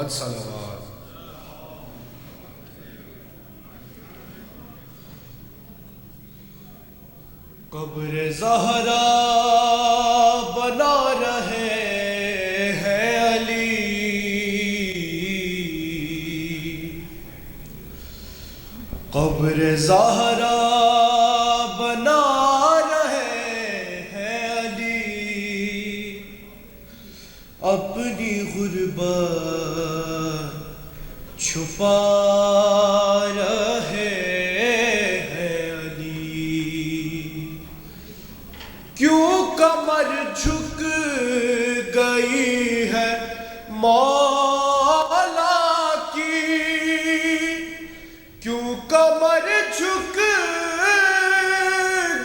صلوات قبر زہرا بنا رہے ہیں علی، قبر زہرا بنا رہے ہیں علی، اپنی غربت چھپا رہے ہیں علی، کیوں کمر جھک گئی ہے مولا کی، کیوں کمر جھک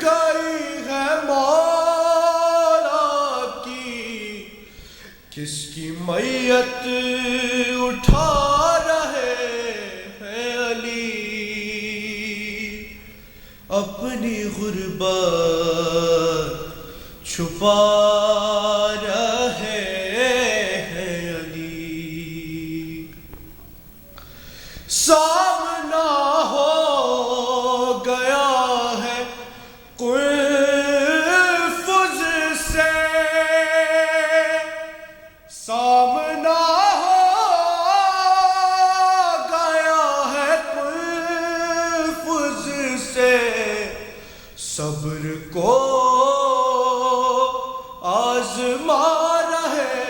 گئی ہے مولا کی، کس کی میت اٹھا رہے ہیں علی، اپنی غربت چھپا رہے ہیں علی، سامنا ہو گیا ہے قلفز سے، سامنا ہو گیا ہے قلفز سے، صبر کو آزما رہے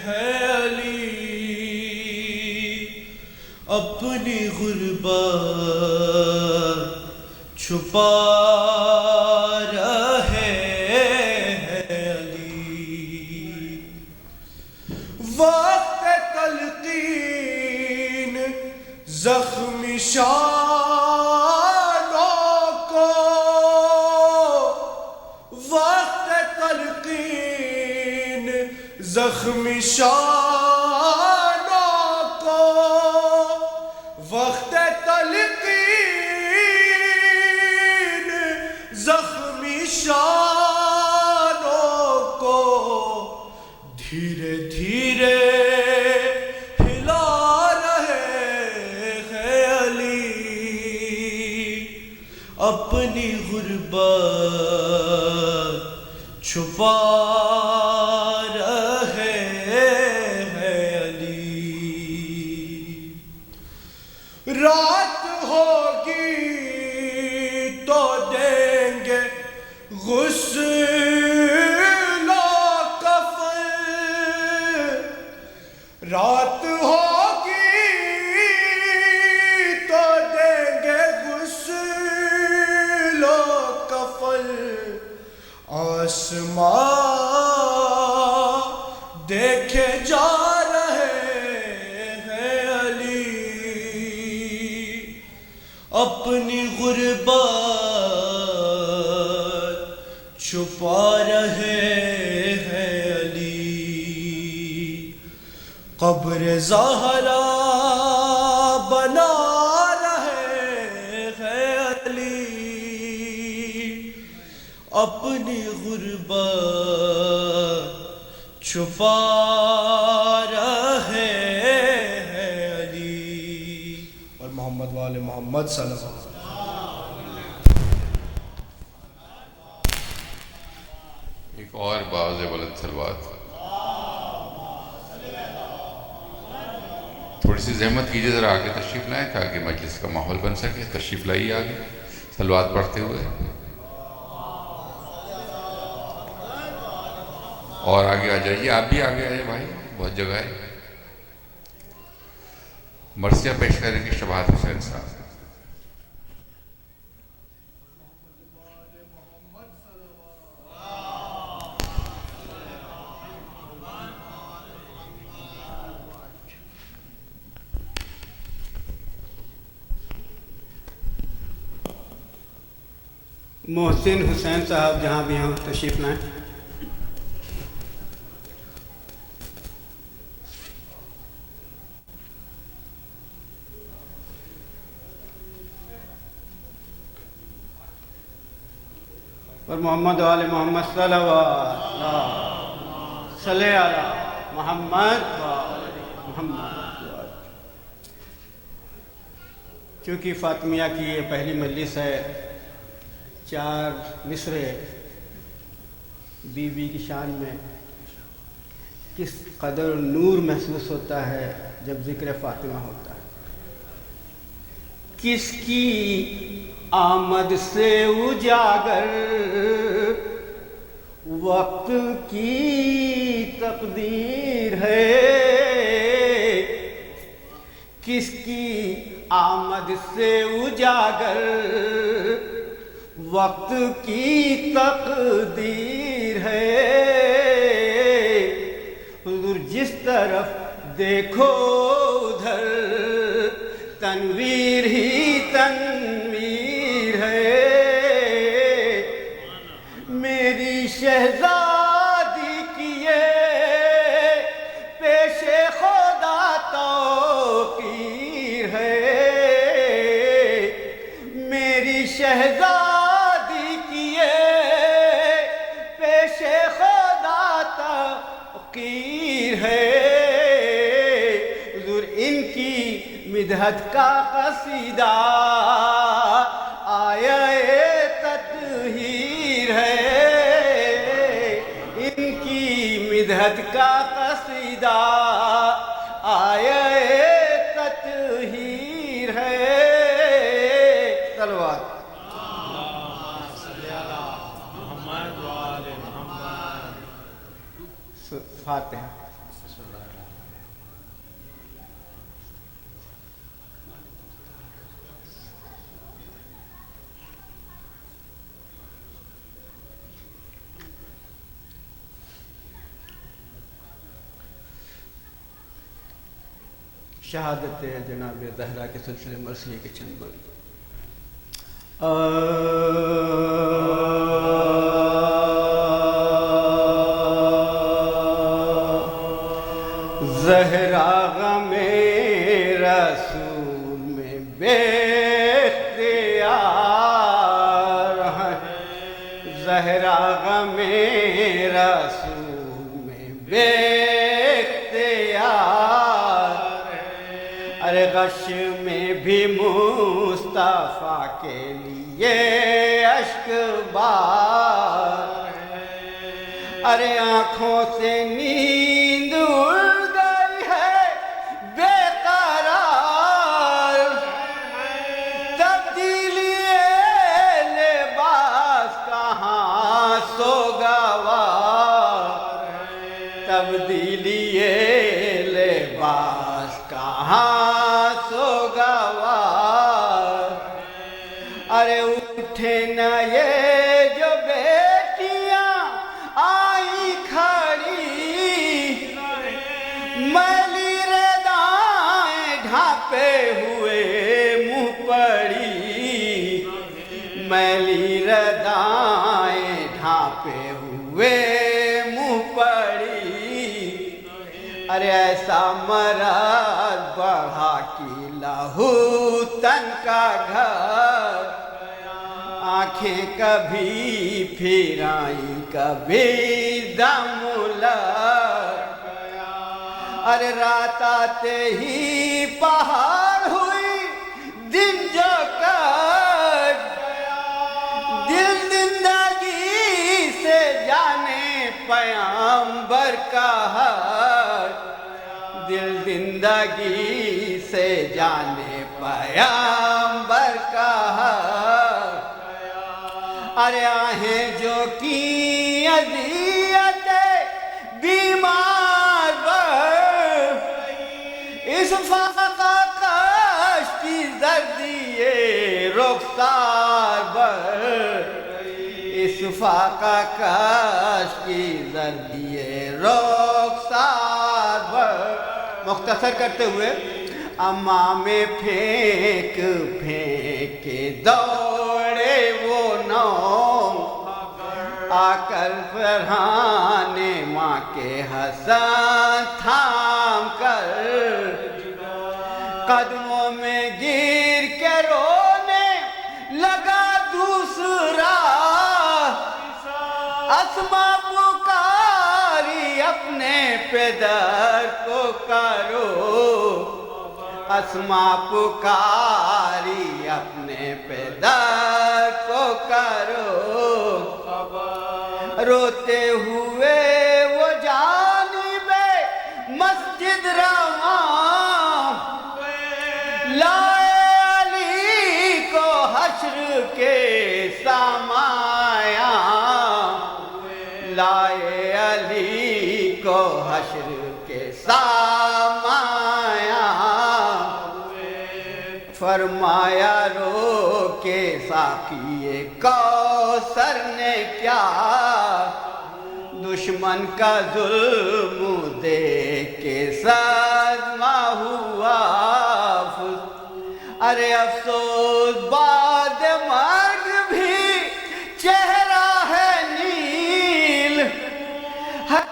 ہیں علی، اپنی غربت چھپا رہے ہیں علی، وقت تلقین زخمی شانوں کو، وقت تلقین زخمی شانوں کو، وقت تلقین زخمی شانوں کو، دھیرے دھیرے ہلا رہے ہیں علی، اپنی غربت چھپا رہے ہیں علی، رات ہوگی تو دیں گے غسل و کفن، رات ہوگی تو دیں گے غسل و کفن، آسمان دیکھے جا رہے ہیں علی، اپنی غربت چھپا رہے ہیں علی، قبر زہرا بنا رہے ہیں علی، اپنی غربت چھپا رہے ہیں علی، اور محمد وآل محمد صلی اللہ علیہ وسلم۔ ایک اور باز بلند صلوات، تھوڑی سی زحمت کیجیے، ذرا آگے تشریف لائیں تاکہ مجلس کا ماحول بن سکے، تشریف لائیے آگے صلوات پڑھتے ہوئے، اور آگے آ جائیے، آپ بھی آگے آئے بھائی، بہت جگہ ہے۔ مرثیہ پیش کریں گے شباہت حسین صاحب۔ محسن حسین صاحب جہاں بھی ہوں تشریف لائیں۔ اور محمد و آل محمد صلوات صلی علی محمد و آل چونکہ فاطمیہ کی یہ پہلی مجلس ہے، 4 مصرے بی بی کی شان میں کس قدر نور محسوس ہوتا ہے جب ذکر فاطمہ ہوتا ہے۔ کس کی آمد سے اجاگر وقت کی تقدیر ہے، کس کی آمد سے اجاگر وقت کی تقدیر ہے۔ حضور جس طرف دیکھو ادھر تنویر ہی تنویر ہے۔ میری شہزادی کی یہ پیش خدا توقیر ہے، میری شہزادی کی یہ پیش خدا توقیر ہے۔ حضور ان کی مدحت کا قصیدہ آیہ تطہیر ہے، ان کی مدحت کا قصیدہ آیہ تطہیر ہے۔ صلوات فاتحہ۔ شہادت جناب زہرا کے سلسلے مرثیے کے چند بند۔ زہرا غم رسول میں بے اختیار ہے، زہرا غم رسول میں بے اختیار، ارے غش میں بھی مصطفیٰ کے لیے اشک بار، ارے آنکھوں سے نیند اڑ گئی ہے بے قرار، تبدیلی لباس کہاں سوگوار، تبدیلی لباس کہاں سوگوار، ارے اٹھے نہ یہ جو بیٹیاں آئی کھڑی، میلی ردائیں ڈھانپے ہوئے منہ پڑی، میلی ردائیں ڈھانپے ہوئے منہ پڑی، ارے ایسا مرض بڑھا کی لہو تن کا گھر، آنکھیں کبھی پھرائیں کبھی دم لگ، ارے رات آتے ہی پہاڑ ہوئی دن جو کٹ، دل زندگی سے جانے پیغمبر کا حق، دل زندگی سے جانے پیغمبر کا حق، ارے آہیں جو کی اذیت بیمار بر، اس فاقہ کاش کی زردی رخسار بر، اس فاقہ کاش کی زردی رخسار بر۔ مختصر کرتے ہوئے امام پھینک پھینک کے دوڑے وہ نو، آ کر فرحان ماں کے حسن تھام کر، قدموں میں گر کے رونے لگا دوسرا، اسما پکاری اپنے اپنے پدر کو کرو، اسما پکاری اپنے پدر کو کرو، روتے ہوئے وہ جانب مسجد رواں، لائے علی کو حشر کے سامایا، لائے علی کو حشر کے سامایا، فرمایا رو کے ساقی کوثر نے کیا دشمن کا ظلم دیکھ کے صدمہ ہوا، ارے افسوس بعد مرگ بھی چہرہ ہے نیل، ہے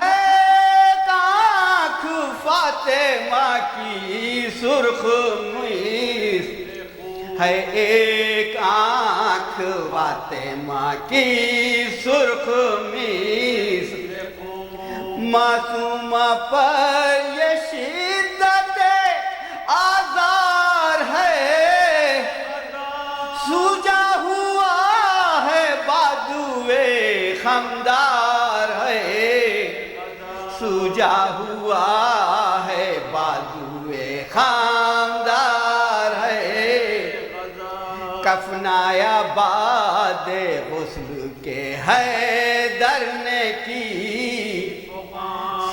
آنکھ فاطمہ کی سرخ مصر، ہے ایک آنکھ فاطمہ کی سرخ مصر، معصومہ پر یہ شدت آزار ہے، سوجا ہوا ہے بازوے خمدار ہے، سوجا ہوا ہے بازوے خمدار ہے، کفنایا بعد غسل کے حیدر نے کی،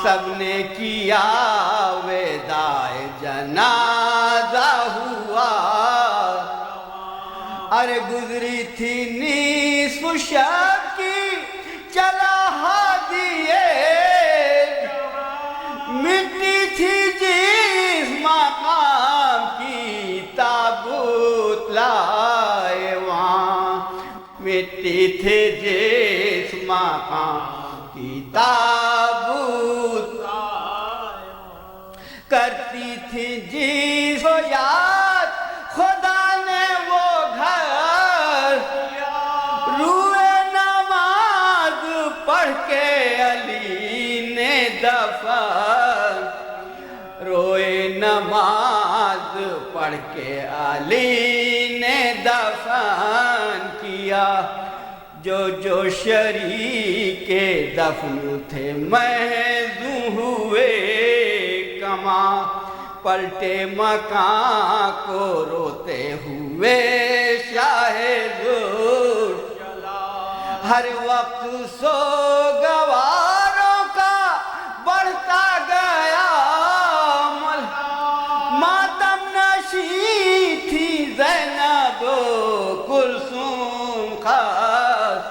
سب نے کیا وداع جنازہ ہوا، ارے گزری تھی نصف شب کی چلا ہادیے، مٹی تھی جس مقام کی تابوت لائے وہاں، مٹی تھی جس مقام کی تابوت کرتی تھی جس کو یاد خدا نے وہ گھر، روئے نماز پڑھ کے علی نے دفن، روئے نماز پڑھ کے علی نے دفن کیا، جو جو شریک دفن تھے محضوں ہوئے کما، پلٹے مکان کو روتے ہوئے شاہ زور، ہر وقت سوگواروں کا بڑھتا گیا ماتم نشیں تھی زینب و کلثوم خاص،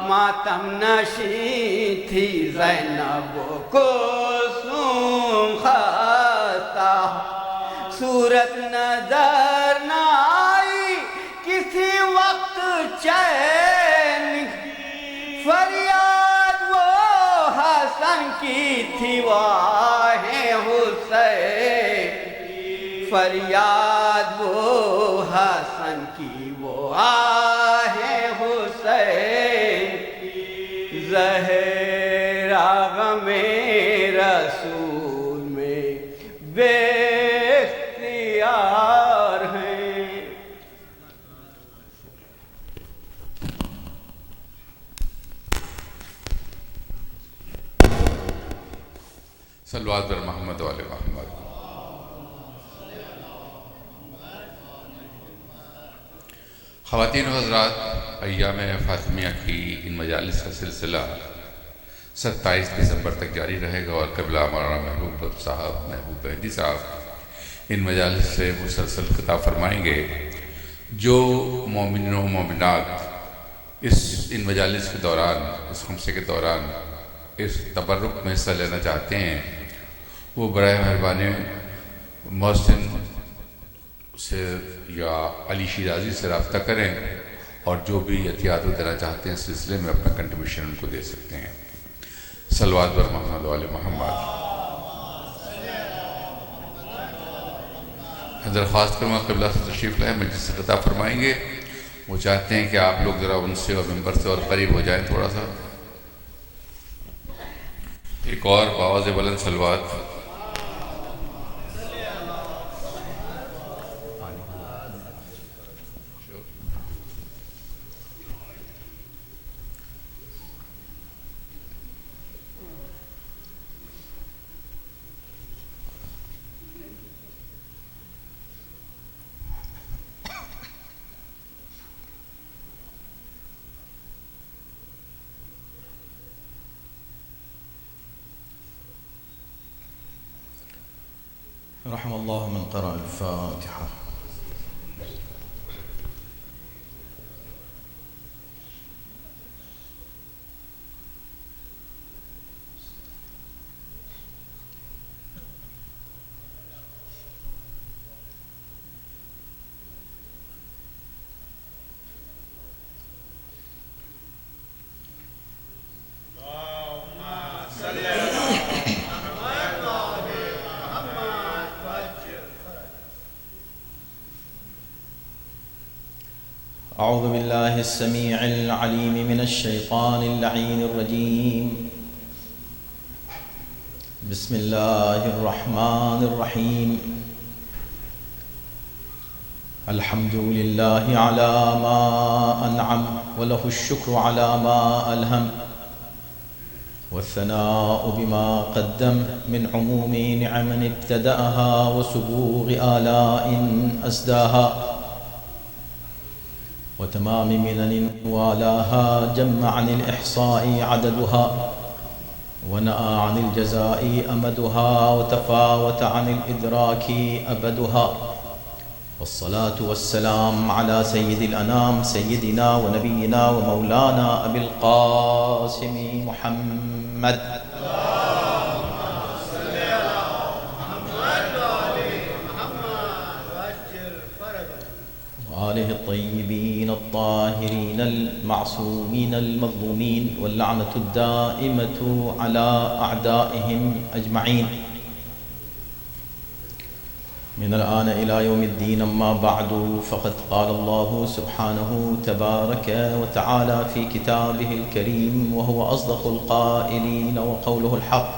ماتم نشیں تھی زینب و کلثوم خاصہ، صورت نظر نہ آئی کسی وقت چین، فریاد وہ حسن کی تھی واہ حسین، فریاد وہ حسن کی وہ آہ حسین، زہرا غم رسول میں بے اختیار ہیں۔ صلوات بر محمد و آل محمد۔ خواتین و حضرات، ایام فاطمیہ کی ان مجالس کا سلسلہ 27 دسمبر تک جاری رہے گا، اور قبلہ مولانا محبوب مہدی صاحب ان مجالس سے مسلسل خطاب فرمائیں گے۔ جو مومنین و مومنات ان مجالس کے دوران، اس خمسے کے دوران اس تبرک میں حصہ لینا چاہتے ہیں، وہ برائے مہربانی محسن سے یا علی شیرازی سے رابطہ کریں، اور جو بھی عطیات دینا چاہتے ہیں اس سلسلے میں اپنا کنٹریبیوشن ان کو دے سکتے ہیں۔ صلوات بر محمد و آل محمد۔ درخواست کروں گا قبلہ سے تشریف لائیں، مجلس سے خطاب فرمائیں گے۔ وہ چاہتے ہیں کہ آپ لوگ ذرا ان سے اور ممبر سے اور قریب ہو جائیں تھوڑا سا۔ ایک اور باواز بلند صلوات. رحم الله من قرأ الفاتحة. أعوذ بالله السميع العليم من الشيطان اللعين الرجيم. بسم الله الرحمن الرحيم. الحمد لله على ما أنعم وله الشكر على ما ألهم والثناء بما قدم من عموم نعم ابتدأها وسبوغ آلاء أسداها وتمام منن والاها. جم عن الإحصاء عددها ونأى عن الجزاء أمدها وتفاوت عن الإدراك أبدها. والصلاة والسلام على سيد الأنام سيدنا ونبينا ومولانا أبي القاسم محمد. وآله الطيبين الطاهرين المعصومين المظلومين واللعنة الدائمة على أعدائهم أجمعين من الآن إلى يوم الدين. أما بعد فقد قال الله سبحانه تبارك وتعالى في كتابه الكريم وهو أصدق القائلين وقوله الحق.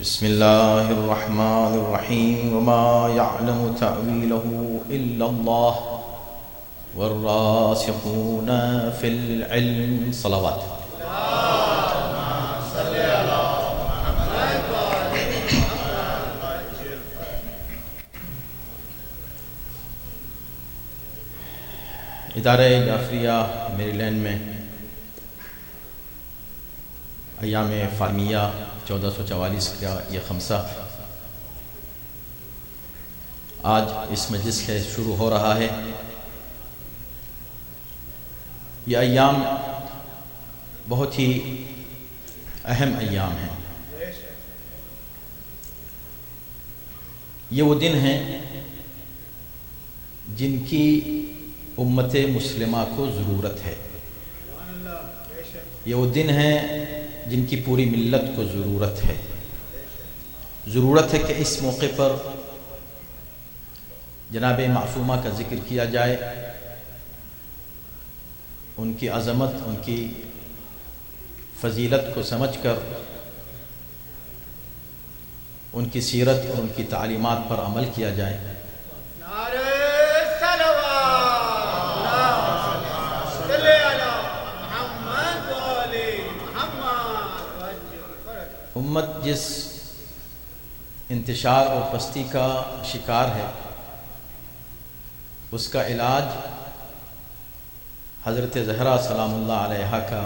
بسم الله الرحمن الرحيم. وما يعلم تأويله إلا الله والراسخون في العلم. صلوات. ادارہ جعفریہ میری لینڈ میں ایام فاطمیہ 1444 کا یہ خمسہ آج اس مجلس سے شروع ہو رہا ہے. یہ ایام بہت ہی اہم ایام ہیں. یہ وہ دن ہیں جن کی امت مسلمہ کو ضرورت ہے. یہ وہ دن ہیں جن کی پوری ملت کو ضرورت ہے. ضرورت ہے کہ اس موقع پر جناب معصومہ کا ذکر کیا جائے, ان کی عظمت, ان کی فضیلت کو سمجھ کر ان کی سیرت اور ان کی تعلیمات پر عمل کیا جائے. امت جس انتشار اور پستی کا شکار ہے اس کا علاج حضرت زہرا سلام اللہ علیہا کا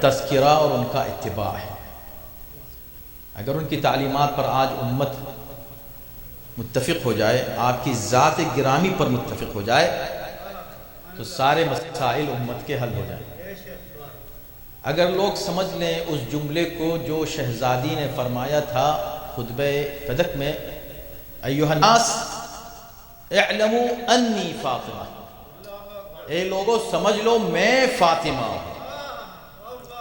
تذکرہ اور ان کا اتباع ہے. اگر ان کی تعلیمات پر آج امت متفق ہو جائے, آپ کی ذات گرامی پر متفق ہو جائے, تو سارے مسائل امت کے حل ہو جائیں. اگر لوگ سمجھ لیں اس جملے کو جو شہزادی نے فرمایا تھا خطبہ فدق میں, ایھا الناس اعلموا انی فاطمہ, اے لوگوں سمجھ لو میں فاطمہ ہوں.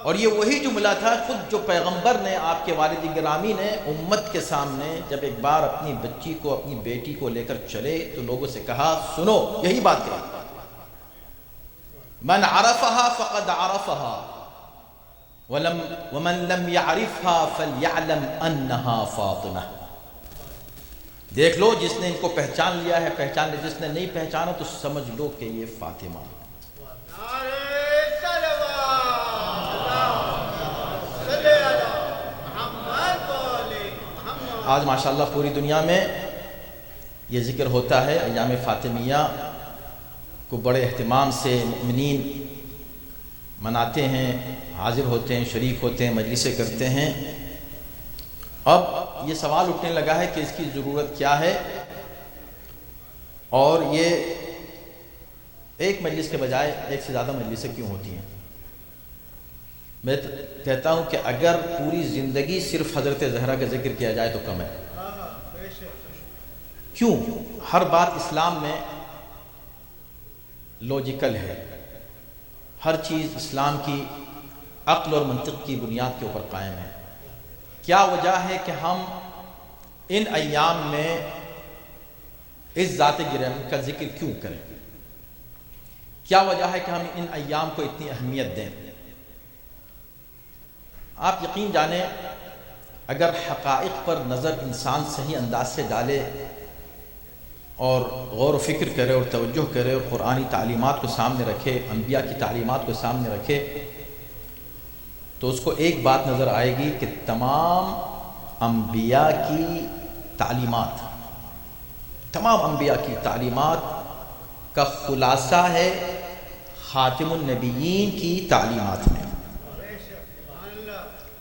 اور یہ وہی جملہ تھا خود جو پیغمبر نے, آپ کے والد گرامی نے امت کے سامنے جب ایک بار اپنی بچی کو, اپنی بیٹی کو لے کر چلے تو لوگوں سے کہا سنو, یہی بات کہی من عرفها فقد عرفها ومن لم يعرفها فليعلم انها فاطمہ. دیکھ لو جس نے ان کو پہچان لیا ہے پہچان لیا، جس نے نہیں پہچانا تو سمجھ لو کہ یہ فاطمہ. آج ماشاءاللہ پوری دنیا میں یہ ذکر ہوتا ہے، ایام فاطمیہ کو بڑے اہتمام سے مومنین مناتے ہیں، حاضر ہوتے ہیں، شریک ہوتے ہیں، مجلسیں کرتے ہیں. اب یہ سوال اٹھنے لگا ہے کہ اس کی ضرورت کیا ہے، اور یہ ایک مجلس کے بجائے ایک سے زیادہ مجلسیں کیوں ہوتی ہیں. میں کہتا ہوں کہ اگر پوری زندگی صرف حضرت زہرا کا ذکر کیا جائے تو کم ہے. کیوں؟ ہر بات اسلام میں لاجیکل ہے، ہر چیز اسلام کی عقل اور منطق کی بنیاد کے اوپر قائم ہے. کیا وجہ ہے کہ ہم ان ایام میں اس ذات گرامی کا ذکر کیوں کریں؟ کیا وجہ ہے کہ ہم ان ایام کو اتنی اہمیت دیں؟ آپ یقین جانیں، اگر حقائق پر نظر انسان صحیح انداز سے ڈالے اور غور و فکر کرے اور توجہ کرے اور قرآنی تعلیمات کو سامنے رکھے، انبیاء کی تعلیمات کو سامنے رکھے، تو اس کو ایک بات نظر آئے گی کہ تمام انبیاء کی تعلیمات کا خلاصہ ہے خاتم النبیین کی تعلیمات میں،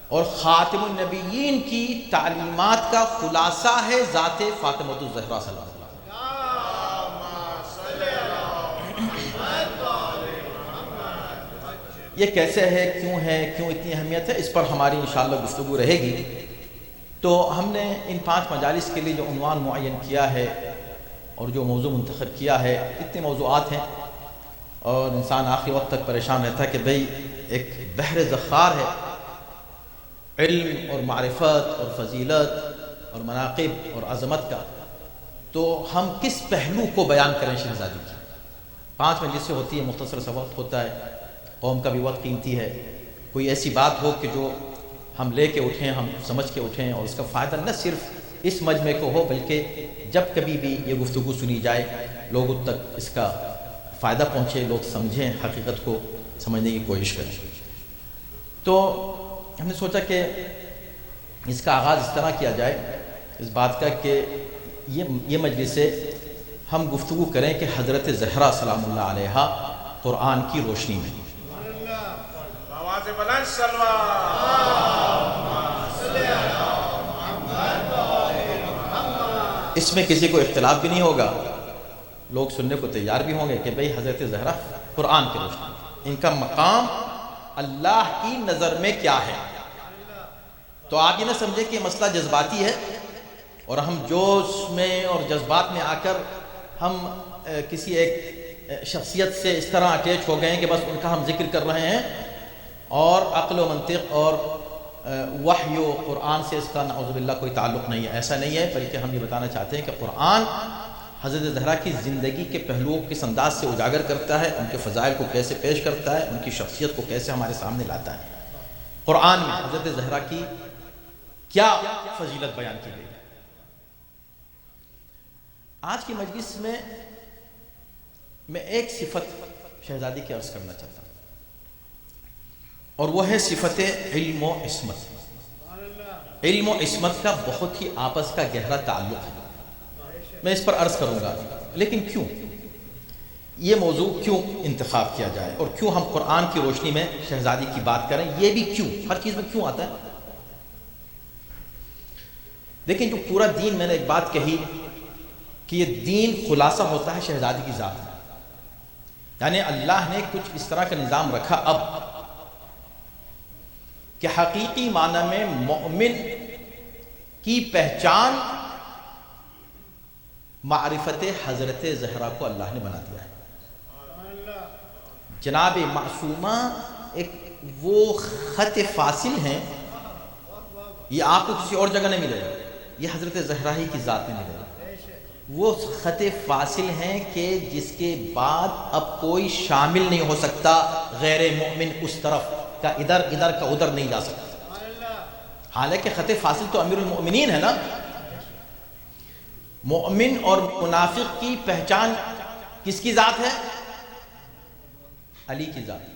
اور خاتم النبیین کی تعلیمات کا خلاصہ ہے ذات فاطمہ الزہرا صلی اللہ علیہ وسلم. یہ کیسے ہے، کیوں اتنی اہمیت ہے، اس پر ہماری انشاءاللہ گفتگو رہے گی. تو ہم نے ان 5 مجالس کے لیے جو عنوان معین کیا ہے اور جو موضوع منتخب کیا ہے، اتنے موضوعات ہیں اور انسان آخری وقت تک پریشان رہتا ہے کہ بھئی ایک بحر ذخار ہے علم اور معرفت اور فضیلت اور مناقب اور عظمت کا، تو ہم کس پہلو کو بیان کریں شہزادی کی. 5 مجلسیں ہوتی ہیں، مختصر سا وقت ہوتا ہے، قوم کا بھی وقت قیمتی ہے. کوئی ایسی بات ہو کہ جو ہم لے کے اٹھیں، ہم سمجھ کے اٹھیں، اور اس کا فائدہ نہ صرف اس مجمع کو ہو بلکہ جب کبھی بھی یہ گفتگو سنی جائے لوگوں تک اس کا فائدہ پہنچے، لوگ سمجھیں، حقیقت کو سمجھنے کی کوشش کریں. تو ہم نے سوچا کہ اس کا آغاز اس طرح کیا جائے اس بات کا کہ یہ مجلس سے ہم گفتگو کریں کہ حضرت زہرا سلام اللہ علیہا قرآن کی روشنی میں. اس میں کسی کو اختلاف بھی نہیں ہوگا، لوگ سننے کو تیار بھی ہوں گے کہ بھئی حضرت زہرا قرآن کی روشنی، ان کا مقام اللہ کی نظر میں کیا ہے. تو آپ یہ نہ سمجھیں کہ یہ مسئلہ جذباتی ہے اور ہم جوش میں اور جذبات میں آ کر ہم کسی ایک شخصیت سے اس طرح اٹیچ ہو گئے ہیں کہ بس ان کا ہم ذکر کر رہے ہیں اور عقل و منطق اور وحی و قرآن سے اس کا نعوذ باللہ کوئی تعلق نہیں ہے. ایسا نہیں ہے، بلکہ ہم یہ بتانا چاہتے ہیں کہ قرآن حضرت زہرا کی زندگی کے پہلوؤں کس انداز سے اجاگر کرتا ہے، ان کے فضائل کو کیسے پیش کرتا ہے، ان کی شخصیت کو کیسے ہمارے سامنے لاتا ہے. قرآن میں حضرت زہرا کی کیا فضیلت بیان کی گئی ہے. آج کی مجلس میں ایک صفت شہزادی کی عرض کرنا چاہتا ہوں، اور وہ ہے صفت علم و عصمت. علم و عصمت کا بہت ہی آپس کا گہرا تعلق ہے. میں اس پر عرض کروں گا، لیکن کیوں یہ موضوع کیوں انتخاب کیا جائے اور کیوں ہم قرآن کی روشنی میں شہزادی کی بات کریں، یہ بھی کیوں، ہر چیز میں کیوں آتا ہے. لیکن جو پورا دین، میں نے ایک بات کہی کہ یہ دین خلاصہ ہوتا ہے شہزادی کی ذات میں. یعنی اللہ نے کچھ اس طرح کا نظام رکھا اب کہ حقیقی معنی میں مومن کی پہچان معرفت حضرت زہرا کو اللہ نے بنا دیا ہے. جناب معصومہ ایک وہ خط فاصل ہیں، یہ آپ کو کسی اور جگہ نہیں ملے گا، یہ حضرت زہرا ہی کی ذات میں ملے گا. وہ خط فاصل ہیں کہ جس کے بعد اب کوئی شامل نہیں ہو سکتا غیر مومن اس طرف کا، ادھر کا ادھر نہیں جا سکتا۔ حالانکہ خط فاصل تو امیر المؤمنین ہے نا۔ مومن اور منافق کی پہچان کس کی ذات ہے؟ علی کی ذات۔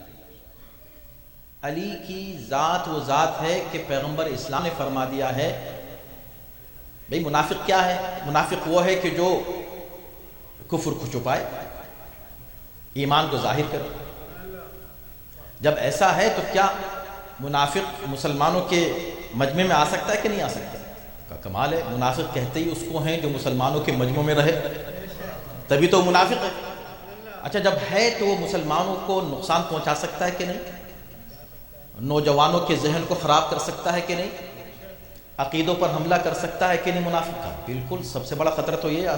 علی کی ذات وہ ذات ہے کہ پیغمبر اسلام نے فرما دیا ہے بھئی منافق کیا ہے؟ منافق وہ ہے کہ جو کفر کو چھپائے، ایمان کو ظاہر کرے۔ جب ایسا ہے تو کیا منافق مسلمانوں کے مجمع میں آ سکتا ہے کہ نہیں آ سکتا؟ کا کمال ہے، منافق کہتے ہی اس کو ہیں جو مسلمانوں کے مجمع میں رہے، تبھی تو منافق ہے۔ اچھا جب ہے تو وہ مسلمانوں کو نقصان پہنچا سکتا ہے کہ نہیں؟ نوجوانوں کے ذہن کو خراب کر سکتا ہے کہ نہیں؟ عقیدوں پر حملہ کر سکتا ہے کہ نہیں منافق کا؟ بالکل۔ سب سے بڑا خطرہ تو یہ ہے،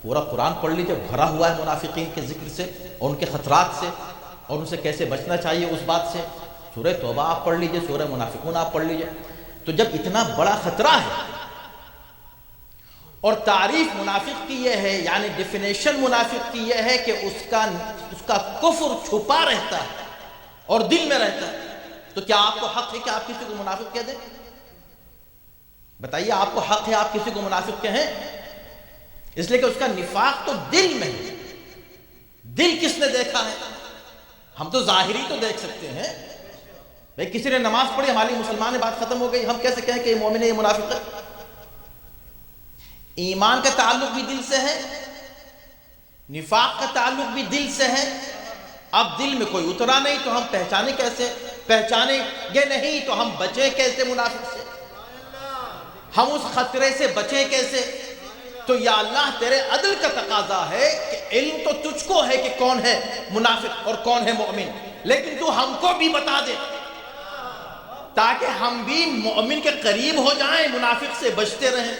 پورا قرآن پڑھ لیجیے، بھرا ہوا ہے منافقین کے ذکر سے اور ان کے خطرات سے اور ان سے کیسے بچنا چاہیے اس بات سے۔ سورہ توبہ آپ پڑھ لیجیے، سورہ منافقون آپ پڑھ لیجیے۔ تو جب اتنا بڑا خطرہ ہے اور تعریف منافق کی یہ ہے، یعنی ڈیفینیشن منافق کی یہ ہے کہ اس کا کفر چھپا رہتا ہے اور دل میں رہتا ہے، تو کیا آپ کو حق ہے کہ آپ کسی کو منافق کہہ دیں؟ بتائیے، آپ کو حق ہے آپ کسی کو منافق کہیں؟ اس لیے کہ اس کا نفاق تو دل میں ہے۔ دل کس نے دیکھا ہے؟ ہم تو ظاہری تو دیکھ سکتے ہیں، بھئی کسی نے نماز پڑھی ہماری مسلمان ہے، بات ختم ہو گئی، ہم کیسے کہیں کہ یہ مومن ہے یہ منافق ہے؟ ایمان کا تعلق بھی دل سے ہے، نفاق کا تعلق بھی دل سے ہے۔ اب دل میں کوئی اترا نہیں تو ہم پہچانے کیسے؟ پہچانیں گے نہیں تو ہم بچیں کیسے منافق سے؟ ہم اس خطرے سے بچیں کیسے؟ تو یا اللہ تیرے عدل کا تقاضا ہے کہ علم تو تجھ کو ہے کہ کون ہے منافق اور کون ہے مومن، لیکن تو ہم کو بھی بتا دے تاکہ ہم بھی مومن کے قریب ہو جائیں، منافق سے بچتے رہیں۔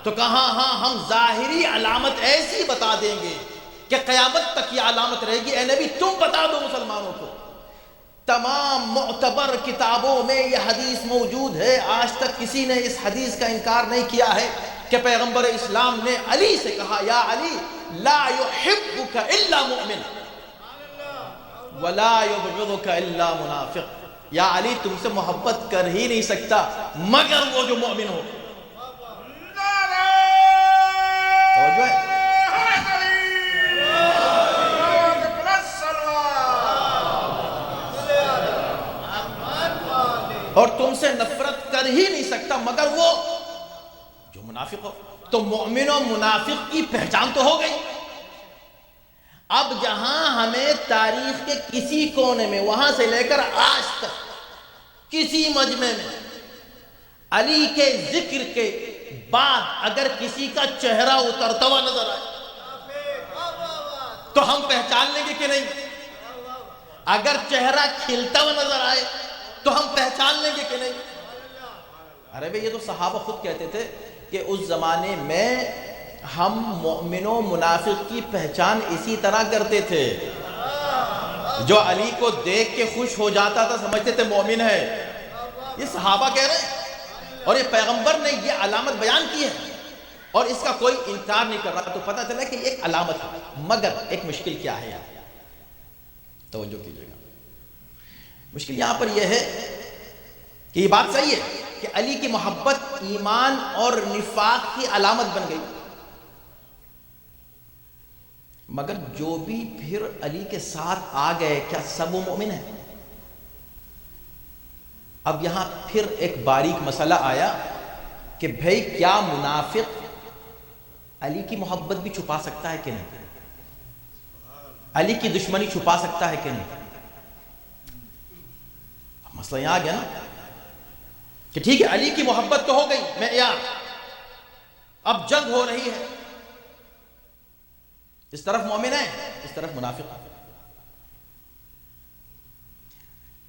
تو کہاں ہاں ہم ظاہری علامت ایسی بتا دیں گے کہ قیامت تک یہ علامت رہے گی۔ اے نبی تم بتا دو مسلمانوں کو۔ تمام معتبر کتابوں میں یہ حدیث موجود ہے، آج تک کسی نے اس حدیث کا انکار نہیں کیا ہے کہ پیغمبر اسلام نے علی سے کہا یا علی لا يحبك الا مؤمن ولا يبغضك الا منافق، یا علی تم سے محبت کر ہی نہیں سکتا مگر وہ جو مومن ہو۔ توجہ ہے؟ اور تم سے نفرت کر ہی نہیں سکتا مگر وہ جو منافق ہو۔ تو مومن و منافق کی پہچان تو ہو گئی۔ اب جہاں ہمیں تاریخ کے کسی کونے میں وہاں سے لے کر آج تک کسی مجمع میں علی کے ذکر کے بعد اگر کسی کا چہرہ اترتا ہوا نظر آئے تو ہم پہچان لیں گے کہ نہیں؟ اگر چہرہ کھلتا ہوا نظر آئے تو ہم پہچان لیں گے کہ نہیں؟ ارے بھئی یہ تو صحابہ خود کہتے تھے کہ اس زمانے میں ہم مومن و منافق کی پہچان اسی طرح کرتے تھے۔ جو علی کو دیکھ کے خوش ہو جاتا تھا سمجھتے تھے مومن ہے۔ یہ صحابہ کہہ رہے ہیں اور یہ پیغمبر نے یہ علامت بیان کی ہے اور اس کا کوئی انکار نہیں کر رہا، تو پتہ چلا کہ ایک علامت ہے۔ مگر ایک مشکل کیا ہے یہاں؟ توجہ کیجئے گا۔ مشکل یہاں پر یہ ہے کہ یہ بات صحیح ہے کہ علی کی محبت ایمان اور نفاق کی علامت بن گئی، مگر جو بھی پھر علی کے ساتھ آ گئے کیا سب وہ مومن ہیں؟ اب یہاں پھر ایک باریک مسئلہ آیا کہ بھئی کیا منافق علی کی محبت بھی چھپا سکتا ہے کہ نہیں؟ علی کی دشمنی چھپا سکتا ہے کہ نہیں؟ مسئلہ یہاں آ گیا نا کہ ٹھیک ہے علی کی محبت تو ہو گئی معیار، اب جنگ ہو رہی ہے، اس طرف مومن ہے اس طرف منافق۔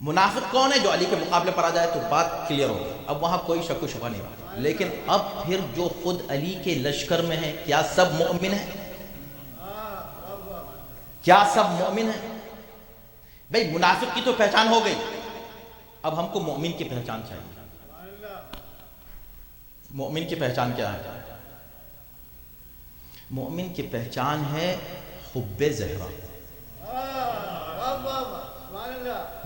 منافق کون ہے؟ جو علی کے مقابلے پر آ جائے تو بات کلیئر ہوگی، اب وہاں کوئی شک و شبہ نہیں رہا۔ لیکن اب پھر جو خود علی کے لشکر میں ہیں کیا سب مومن ہیں؟ کیا سب مومن ہیں؟ بھئی منافق کی تو پہچان ہو گئی، اب ہم کو مومن کی پہچان چاہیے۔ مومن کی پہچان کیا ہے؟ مومن کی پہچان ہے حب زہرا.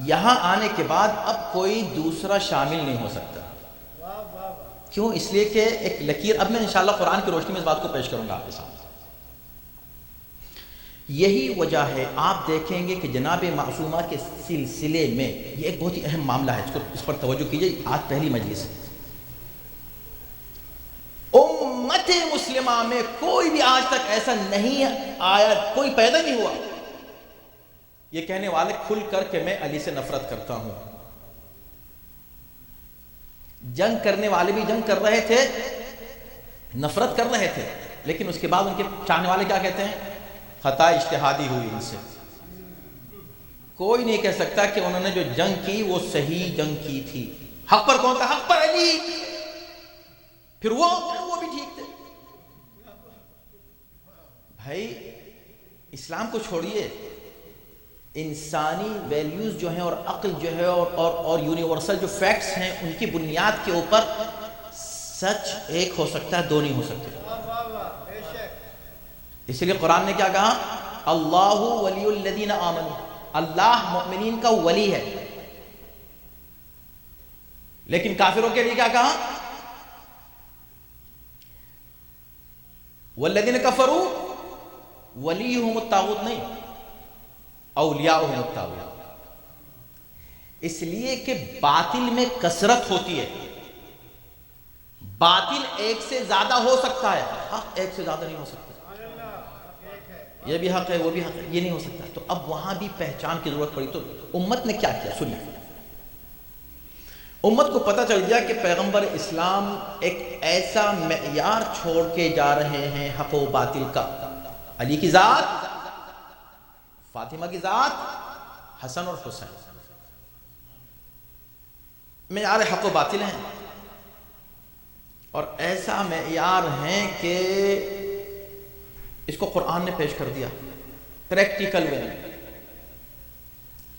یہاں آنے کے بعد اب کوئی دوسرا شامل نہیں ہو سکتا. کیوں؟ اس لیے کہ ایک لکیر، اب میں انشاءاللہ قرآن کی روشنی میں اس بات کو پیش کروں گا آپ کے سامنے. یہی وجہ ہے، آپ دیکھیں گے کہ جناب معصومہ کے سلسلے میں یہ ایک بہت ہی اہم معاملہ ہے، اس پر توجہ کیجئے. آج پہلی مجلس ہے. امت مسلمہ میں کوئی بھی آج تک ایسا نہیں آیا، کوئی پیدا نہیں ہوا یہ کہنے والے کھل کر کہ میں علی سے نفرت کرتا ہوں. جنگ کرنے والے بھی جنگ کر رہے تھے، نفرت کر رہے تھے، لیکن اس کے بعد ان کے چاہنے والے کیا کہتے ہیں؟ خطا اجتہادی ہوئی ان سے. کوئی نہیں کہہ سکتا کہ انہوں نے جو جنگ کی وہ صحیح جنگ کی تھی. حق پر کون تھا؟ حق پر علی. پھر وہ بھی ٹھیک تھے. بھائی اسلام کو چھوڑیے، انسانی ویلیوز جو ہیں اور عقل جو ہے اور یونیورسل جو فیکٹس ہیں ان کی بنیاد کے اوپر سچ ایک ہو سکتا ہے، دو نہیں ہو سکتے. اس لیے قرآن نے کیا کہا؟ اللہ ولی الذین آمنوا، اللہ مؤمنین کا ولی ہے. لیکن کافروں کے لیے کیا کہا؟ والذین کفروا ولیہم الطاغوت، نہیں، اولیاؤہم الطاغوت. اس لیے کہ باطل میں کثرت ہوتی ہے. باطل ایک سے زیادہ ہو سکتا ہے، حق ایک سے زیادہ نہیں ہو سکتا. یہ بھی حق ہے، وہ بھی حق ہے، یہ نہیں ہو سکتا. تو اب وہاں بھی پہچان کی ضرورت پڑی. تو امت نے کیا کیا؟ سنیے. امت کو پتہ چل گیا کہ پیغمبر اسلام ایک ایسا معیار چھوڑ کے جا رہے ہیں حق و باطل کا. علی کی ذات، فاطمہ کی ذات، حسن اور حسین معیار حق و باطل ہیں، اور ایسا معیار ہیں کہ اس کو قرآن نے پیش کر دیا پریکٹیکل وے میں.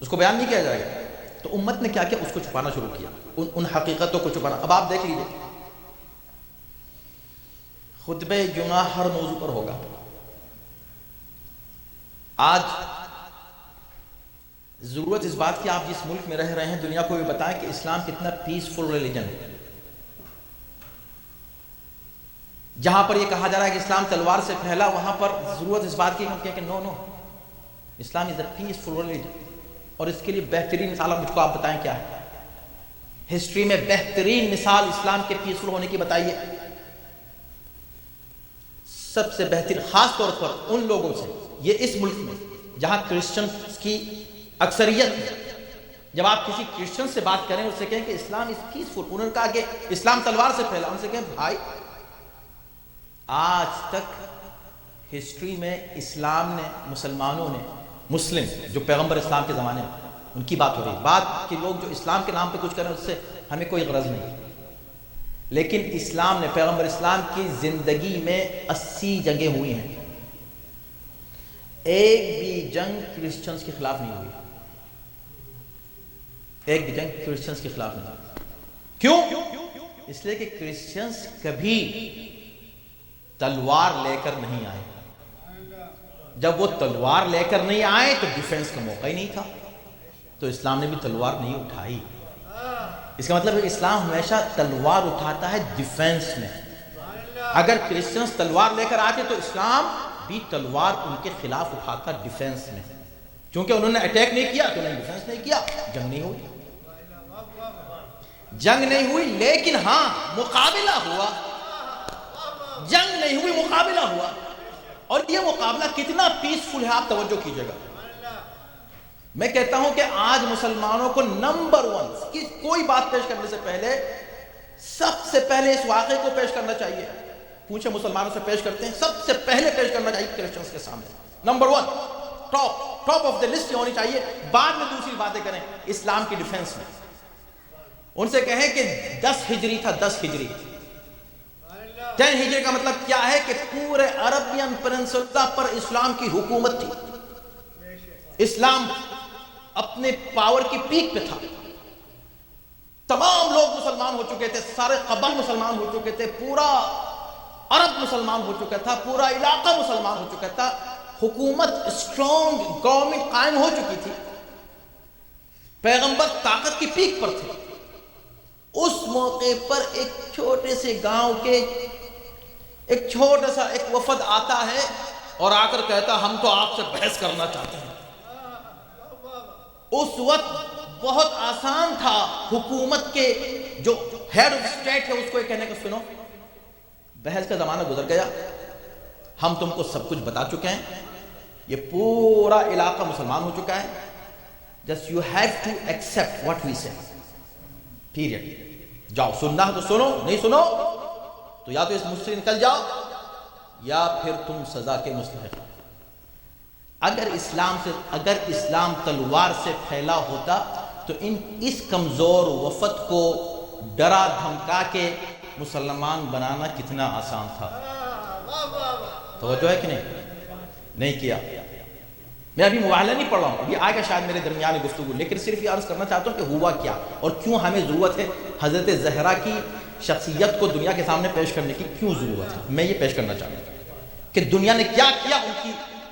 اس کو بیان نہیں کیا جائے گا. تو امت نے کیا کیا؟ اس کو چھپانا شروع کیا، ان حقیقتوں کو چھپانا. اب آپ دیکھ لیجئے، خطبہ جمعہ ہر موضوع پر ہوگا. آج ضرورت اس بات کی، آپ جس ملک میں رہ رہے ہیں دنیا کو بھی بتائیں کہ اسلام کتنا پیسفل ریلیجن ہے. جہاں پر یہ کہا جا رہا ہے کہ اسلام تلوار سے پھیلا، وہاں پر ضرورت اس بات کی کہ نو اسلام از اے پیسفل ریلیجن. اور اس کے لیے بہترین مثال مجھ کو آپ بتائیں کیا ہے؟ ہسٹری میں بہترین مثال اسلام کے پیسفل ہونے کی بتائیے. سب سے بہتر، خاص طور پر ان لوگوں سے، یہ اس ملک میں جہاں کرسچنز کی اکثریت ہے، جب آپ کسی کرسچن سے بات کریں، اس سے کہیں کہ اسلام از پیسفل، انہوں نے کہا کہ اسلام تلوار سے پھیلا، ان سے کہیں بھائی آج تک ہسٹری میں اسلام نے، مسلمانوں نے، مسلم جو پیغمبر اسلام کے زمانے میں، ان کی بات ہو رہی ہے. بات کہ لوگ جو اسلام کے نام پہ کچھ کریں اس سے ہمیں کوئی غرض نہیں. لیکن اسلام نے، پیغمبر اسلام کی زندگی میں 80 جنگیں ہوئی ہیں. ایک بھی جنگ کرسچنز کے خلاف نہیں ہوئی. ایک بھی جنگ کرسچنز کے خلاف نہیں ہوئی. کیوں؟ اس لیے کہ کرسچنز کبھی تلوار لے کر نہیں آئے. جب وہ تلوار لے کر نہیں آئے تو ڈیفنس کا موقع ہی نہیں تھا. تو اسلام نے بھی تلوار نہیں اٹھائی. اس کا مطلب ہے کہ اسلام ہمیشہ تلوار اٹھاتا ہے ڈیفنس میں. اگر کرسچنز تلوار لے کر آتے تو اسلام بھی تلوار ان کے خلاف اٹھاتا ڈیفنس میں. چونکہ انہوں نے اٹیک نہیں کیا تو انہوں نے ڈیفنس نہیں کیا. جنگ نہیں ہوئی، جنگ نہیں ہوئی، لیکن ہاں مقابلہ ہوا. جنگ نہیں ہوئی، مقابلہ ہوا. اور یہ مقابلہ کتنا پیسفل ہے آپ توجہ کیجئے گا. میں کہتا ہوں کہ آج مسلمانوں کو نمبر 1 کوئی بات پیش کرنے سے پہلے سب سے پہلے اس واقعے کو پیش کرنا چاہیے. پوچھیں مسلمانوں سے پیش کرتے ہیں، سب سے پہلے پیش کرنا چاہیے کرسچنز کے سامنے. Number 1 top of the list ہونی چاہیے. بعد میں دوسری باتیں کریں اسلام کی ڈیفنس میں. ان سے کہیں کہ 10 ہجری تھا، 10 ہجری 10 ہجری کا مطلب کیا ہے کہ پورے عربین پیننسولا پر اسلام کی حکومت تھی. اسلام اپنے پاور کی پیک پہ تھا. تمام لوگ مسلمان ہو چکے تھے، سارے قبائل مسلمان ہو چکے تھے. پورا عرب مسلمان ہو چکا تھا، پورا علاقہ مسلمان ہو چکا تھا، حکومت اسٹرانگ گورنمنٹ قائم ہو چکی تھی، پیغمبر طاقت کی پیک پر تھے۔ اس موقع پر ایک چھوٹے سے گاؤں کے ایک چھوٹا سا ایک وفد آتا ہے اور آ کر کہتا ہم تو آپ سے بحث کرنا چاہتے ہیں۔ اس وقت بہت آسان تھا حکومت کے جو ہیڈ آف اسٹیٹ ہے اس کو یہ کہنے کا سنو بحث کا زمانہ گزر گیا، ہم تم کو سب کچھ بتا چکے ہیں، یہ پورا علاقہ مسلمان ہو چکا ہے، just you have to accept what we say period۔ جاؤ، سننا ہے تو سنو، نہیں سنو تو یا تو اس ملک سے نکل جاؤ یا پھر تم سزا کے مستحق۔ اگر اسلام تلوار سے پھیلا ہوتا تو اس کمزور وفد کو ڈرا دھمکا کے مسلمان بنانا کتنا آسان تھا۔ توجہ ہے کہ نہیں کیا۔ میں ابھی مباہلہ نہیں پڑھ رہا ہوں، ابھی آئے گا شاید میرے درمیان گفتگو، لیکن صرف یہ عرض کرنا چاہتا ہوں کہ ہوا کیا اور کیوں ہمیں ضرورت ہے حضرت زہرا کی شخصیت کو دنیا کے سامنے پیش کرنے کی، کیوں ضرورت ہے۔ میں یہ پیش کرنا چاہتا ہوں کہ دنیا نے کیا کیا،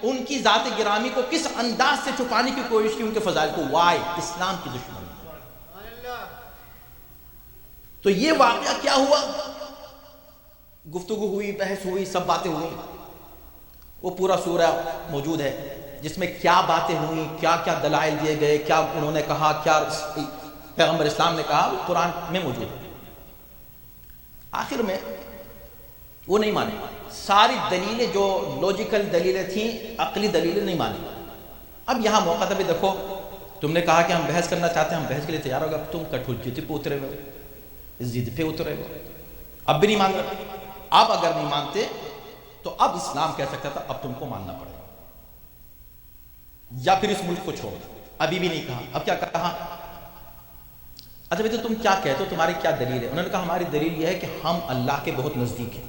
ان کی ذات گرامی کو کس انداز سے چھپانے کی کوشش کی، ان کے فضائل کو، وائی اسلام کی دشمنی۔ تو یہ واقعہ کیا ہوا، گفتگو ہوئی، بحث ہوئی، سب باتیں ہوئی، وہ پورا سورہ موجود ہے جس میں کیا باتیں ہوئیں، کیا کیا دلائل دیے گئے، کیا انہوں نے کہا، کیا پیغمبر اسلام نے کہا، وہ قرآن میں موجود ہے۔ آخر میں وہ نہیں مانے، ساری دلیلیں جو لوجیکل دلیلیں تھیں، عقلی دلیلیں نہیں مانی۔ اب یہاں موقع تھا بھی دیکھو تم نے کہا کہ ہم بحث کرنا چاہتے ہیں، ہم بحث کے لیے تیار ہوگا، تم کٹ حجت پہ اترے ہوئے، اس ضد پہ اترے ہوئے، اب بھی نہیں مان رہے۔ اب اگر نہیں مانتے تو اب اسلام کہہ سکتا تھا اب تم کو ماننا پڑے گا یا پھر اس ملک کو چھوڑ دو، ابھی بھی نہیں کہا۔ اب کیا کہا، اچھا بھائی تو تم کیا کہتے ہو، تمہاری کیا دلیل ہے؟ انہوں نے کہا ہماری دلیل یہ ہے کہ ہم اللہ کے بہت نزدیک ہیں،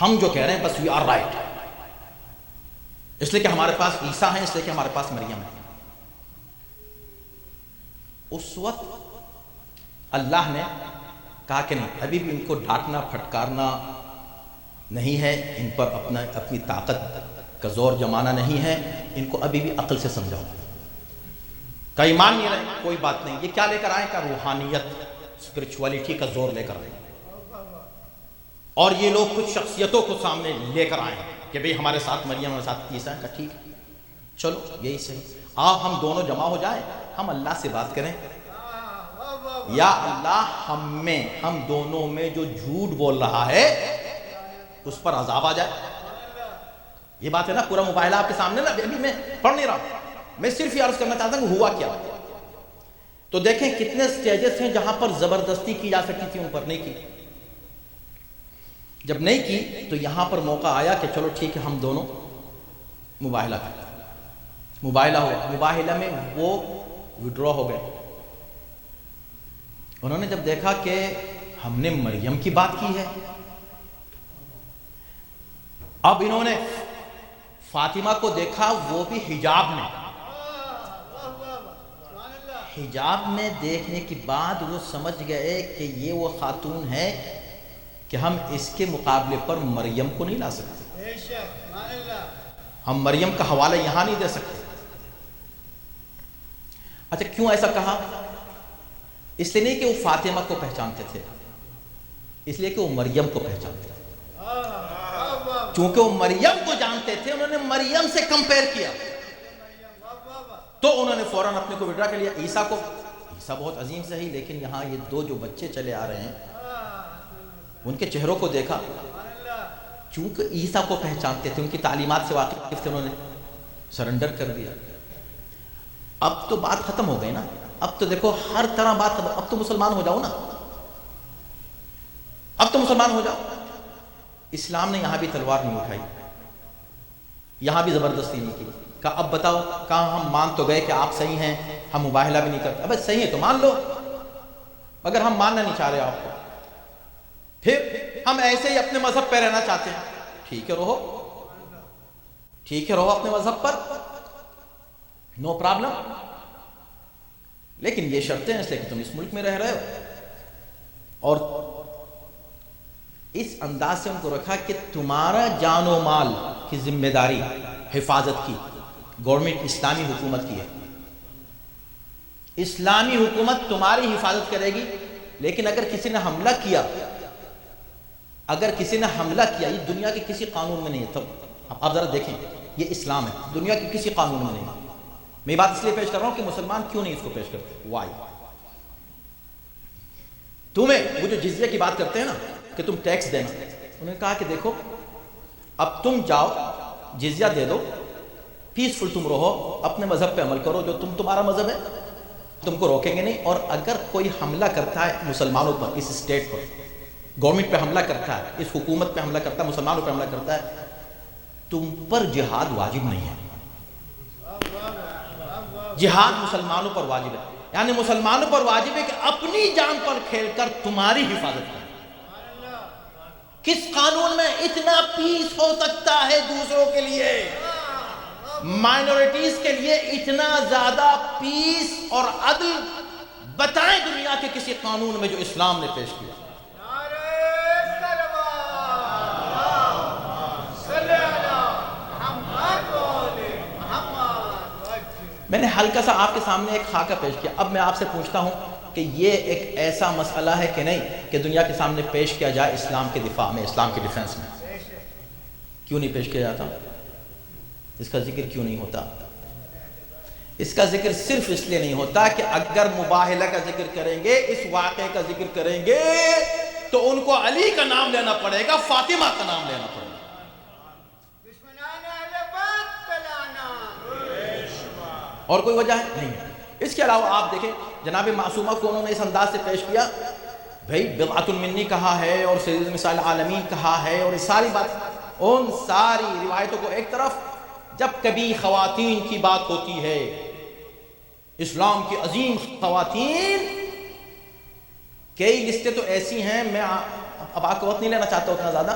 ہم جو کہہ رہے ہیں بس وی آر رائٹ، اس لیے کہ ہمارے پاس عیسیٰ ہیں، اس لیے کہ ہمارے پاس مریم ہے۔ اس وقت اللہ نے کہا کہ نہیں، ابھی بھی ان کو ڈانٹنا پھٹکارنا نہیں ہے، ان پر اپنی طاقت کا زور جمانا نہیں ہے، ان کو ابھی بھی عقل سے سمجھاؤ۔ کا ایمان نہیں رہے، کوئی بات نہیں، یہ کیا لے کر آئے، کا روحانیت، اسپرچولیٹی کا زور لے کر آئے، اور یہ لوگ کچھ شخصیتوں کو سامنے لے کر آئے کہ بھئی ہمارے ساتھ مریم، ہمارے ساتھ عیسیٰ کا، ٹھیک ہے چلو یہی صحیح، آپ ہم دونوں جمع ہو جائیں، ہم اللہ سے بات کریں، یا اللہ ہم دونوں میں جو جھوٹ بول رہا ہے اس پر عذاب آ جائے۔ یہ بات ہے نا، پورا مباحلہ آپ کے سامنے نا، ابھی میں پڑھ نہیں رہا، میں صرف یہ عرض کرنا چاہتا ہوں کہ ہوا کیا۔ تو دیکھیں کتنے سٹیجز ہیں جہاں پر زبردستی کی جا سکتی تھی، ان پر نہیں کی۔ جب نہیں کی تو یہاں پر موقع آیا کہ چلو ٹھیک ہے ہم دونوں مباحلہ کریں۔ مباحلہ ہوا، مباحلہ میں وہ وڈرا ہو گئے۔ انہوں نے جب دیکھا کہ ہم نے مریم کی بات کی ہے، اب انہوں نے فاطمہ کو دیکھا، وہ بھی حجاب میں، حجاب میں دیکھنے کے بعد وہ سمجھ گئے کہ یہ وہ خاتون ہے کہ ہم اس کے مقابلے پر مریم کو نہیں لا سکتے، ہم مریم کا حوالہ یہاں نہیں دے سکتے۔ اچھا کیوں ایسا کہا؟ اس لیے نہیں کہ وہ فاطمہ کو پہچانتے تھے، اس لیے کہ وہ مریم کو پہچانتے تھے۔ چونکہ وہ مریم کو جانتے تھے، انہوں نے مریم سے کمپیئر کیا، تو انہوں نے فوراً اپنے کو وڈرا کر لیا۔ عیسیٰ بہت عظیم صحیح، لیکن یہاں یہ دو جو بچے چلے آ رہے ہیں ان کے چہروں کو دیکھا، چونکہ عیسیٰ کو پہچانتے تھے، ان کی تعلیمات سے واقف تھے، انہوں نے سرنڈر کر دیا۔ اب تو بات ختم ہو گئی نا، اب تو دیکھو ہر طرح بات ختم، اب تو مسلمان ہو جاؤ نا، اب تو مسلمان ہو جاؤ۔ اسلام نے یہاں بھی تلوار نہیں اٹھائی، یہاں بھی زبردستی نہیں کی، کہا اب بتاؤ، کہاں ہم مان تو گئے کہ آپ صحیح ہیں، ہم مباحلہ بھی نہیں کرتے، اب صحیح ہے تو مان لو، اگر ہم ماننا نہیں چاہ رہے آپ کو، پھر ہم ایسے ہی اپنے مذہب پہ رہنا چاہتے ہیں، ٹھیک ہے رہو، ٹھیک ہے رہو اپنے مذہب پر، نو پرابلم، لیکن یہ شرطیں ہیں اس لیے کہ تم اس ملک میں رہ رہے ہو، اور اس انداز سے ان کو رکھا کہ تمہارا جان و مال کی ذمہ داری حفاظت کی گورنمنٹ اسلامی حکومت کی ہے، اسلامی حکومت تمہاری حفاظت کرے گی، لیکن اگر کسی نے حملہ کیا، یہ دنیا کے کسی قانون میں نہیں ہے. تب آپ ذرا دیکھیں، یہ اسلام ہے، دنیا کے کسی قانون میں نہیں ہے. میں یہ بات اس لیے پیش کر رہا ہوں کہ مسلمان کیوں نہیں اس کو پیش کرتے. وائی تمہیں وہ جو جزیہ کی بات کرتے ہیں نا کہ تم ٹیکس دینا، انہوں نے کہا کہ دیکھو اب تم جاؤ جزیہ دے دو، پیسفل تم رہو، اپنے مذہب پہ عمل کرو، جو تمہارا مذہب ہے تم کو روکیں گے نہیں. اور اگر کوئی حملہ کرتا ہے مسلمانوں پر، اس اسٹیٹ پر گورنمنٹ پہ حملہ کرتا ہے، اس حکومت پہ حملہ کرتا ہے، مسلمانوں پہ حملہ کرتا ہے، تم پر جہاد واجب نہیں ہے. جہاد مسلمانوں پر واجب ہے، یعنی مسلمانوں پر واجب ہے کہ اپنی جان پر کھیل کر تمہاری حفاظت کریں. کس قانون میں اتنا پیس ہو سکتا ہے دوسروں کے لیے، مائنورٹیز کے لیے اتنا زیادہ پیس اور عدل بتائیں دنیا کے کسی قانون میں جو اسلام نے پیش کیا. میں نے ہلکا سا آپ کے سامنے ایک خاکہ پیش کیا. اب میں آپ سے پوچھتا ہوں کہ یہ ایک ایسا مسئلہ ہے کہ نہیں کہ دنیا کے سامنے پیش کیا جائے اسلام کے دفاع میں، اسلام کے ڈیفنس میں؟ کیوں نہیں پیش کیا جاتا؟ اس کا ذکر کیوں نہیں ہوتا؟ اس کا ذکر صرف اس لیے نہیں ہوتا کہ اگر مباہلہ کا ذکر کریں گے، اس واقعے کا ذکر کریں گے تو ان کو علی کا نام لینا پڑے گا، فاطمہ کا نام لینا پڑے گا. اور کوئی وجہ ہے؟ نہیں. اس کے علاوہ آپ دیکھیں جناب معصومہ کو انہوں نے اس انداز سے پیش کیا، بھائی بضعۃ منی کہا ہے اور سید مثال العالمین کہا ہے، اور یہ ساری بات، ان ساری روایتوں کو ایک طرف، جب کبھی خواتین کی بات ہوتی ہے، اسلام کی عظیم خواتین، کئی لسٹیں تو ایسی ہیں، میں اب آپ کو وقت نہیں لینا چاہتا اتنا زیادہ،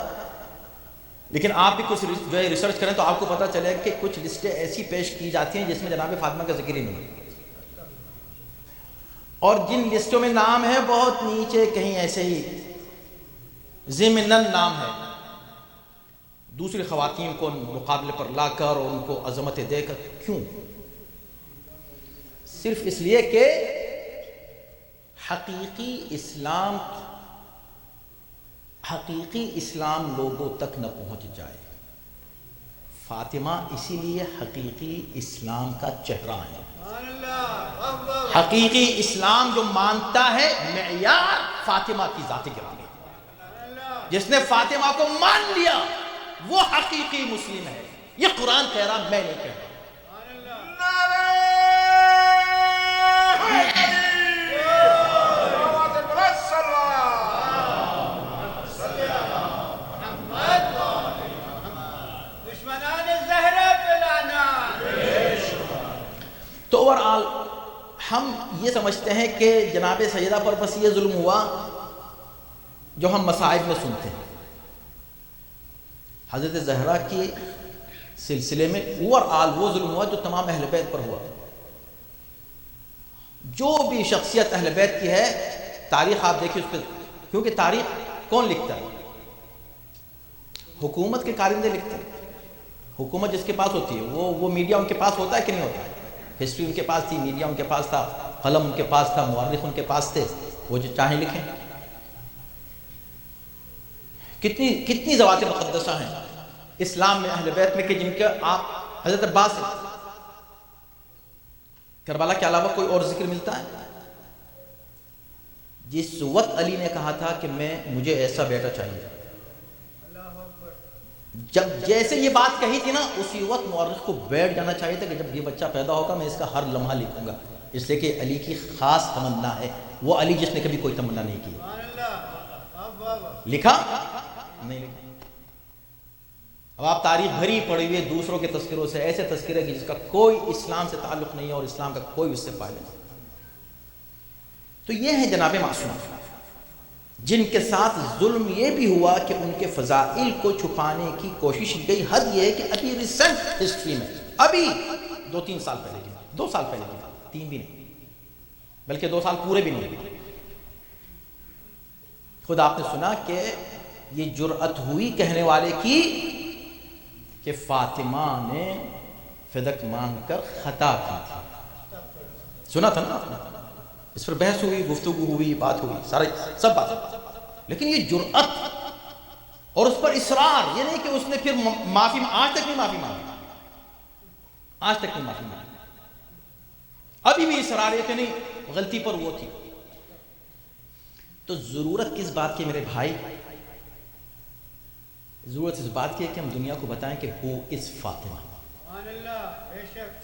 لیکن آپ بھی کچھ جو ہے ریسرچ کریں تو آپ کو پتہ چلے کہ کچھ لسٹیں ایسی پیش کی جاتی ہیں جس میں جناب فاطمہ کا ذکر ہی نہیں ہے، اور جن لسٹوں میں نام ہے بہت نیچے کہیں ایسے ہی ضمناً نام ہے. دوسری خواتین کو مقابلے پر لا کر اور ان کو عظمتیں دے کر، کیوں؟ صرف اس لیے کہ حقیقی اسلام لوگوں تک نہ پہنچ جائے. فاطمہ اسی لیے حقیقی اسلام کا چہرہ ہے. حقیقی اسلام جو مانتا ہے معیار فاطمہ کی ذات گرامی، جس نے فاطمہ کو مان لیا وہ حقیقی مسلم ہے. یہ قرآن کہہ رہا، میں نہیں کہہ رہا. تو اوورآل ہم یہ سمجھتے ہیں کہ جناب سیدہ پر بس یہ ظلم ہوا جو ہم مصائب میں سنتے ہیں. حضرت زہرا کے سلسلے میں اوورآل وہ ظلم ہوا جو تمام اہل بیت پر ہوا. جو بھی شخصیت اہل بیت کی ہے، تاریخ آپ دیکھیں اس پہ، کیونکہ تاریخ کون لکھتا ہے؟ حکومت کے کارندے لکھتے ہیں. حکومت جس کے پاس ہوتی ہے وہ میڈیا ان کے پاس ہوتا ہے کہ نہیں ہوتا ہے؟ ہسٹری ان کے پاس تھی، میڈیا ان کے پاس تھا، قلم ان کے پاس تھا، مورخ ان کے پاس تھے، وہ جو چاہیں لکھیں. کتنی ذوات مقدسہ ہیں اسلام میں، اہل بیت میں، کہ جن کا آپ حضرت عباس سے کربلا کے علاوہ کوئی اور ذکر ملتا ہے؟ جس وقت علی نے کہا تھا کہ مجھے ایسا بیٹا چاہیے، جب جیسے یہ بات کہی تھی نا، اسی وقت مورخ کو بیٹھ جانا چاہیے تھا کہ جب یہ بچہ پیدا ہوگا میں اس کا ہر لمحہ لکھوں گا، اس لیے کہ علی کی خاص تمنا ہے. وہ علی جس نے کبھی کوئی تمنا نہیں کی. لکھا نہیں لکھا. اب آپ تاریخ بھری پڑی ہوئی دوسروں کے تذکروں سے، ایسے تذکرے کی جس کا کوئی اسلام سے تعلق نہیں ہے اور اسلام کا کوئی اس سے فائدہ نہیں. تو یہ ہے جناب معصوم، جن کے ساتھ ظلم یہ بھی ہوا کہ ان کے فضائل کو چھپانے کی کوشش کی گئی. حد یہ ہے کہ ابھی ریسنٹ ہسٹری میں، ابھی 2-3 سال پہلے کی بات، 2 سال پہلے کی بات، 3 بھی نہیں بلکہ 2 سال پورے بھی نہیں. خود آپ نے سنا کہ یہ جرأت ہوئی کہنے والے کی کہ فاطمہ نے فدق مانگ کر خطا کی تھی. سنا تھا نا آپ نے, اس پر بحث ہوئی, گفتگو ہوئی, بات ہوئی, سارا سب بات. لیکن یہ جرأت اور اس پر اصرار, یہ نہیں کہ اس نے پھر معافی, آج تک نہیں معافی مانگی, آج تک نہیں معافی مانگی, ابھی بھی اصرار ہے کہ نہیں غلطی پر وہ تھی. تو ضرورت کس بات کی میرے بھائی؟ ضرورت اس بات کی ہے کہ ہم دنیا کو بتائیں کہ ہو از فاطمہ,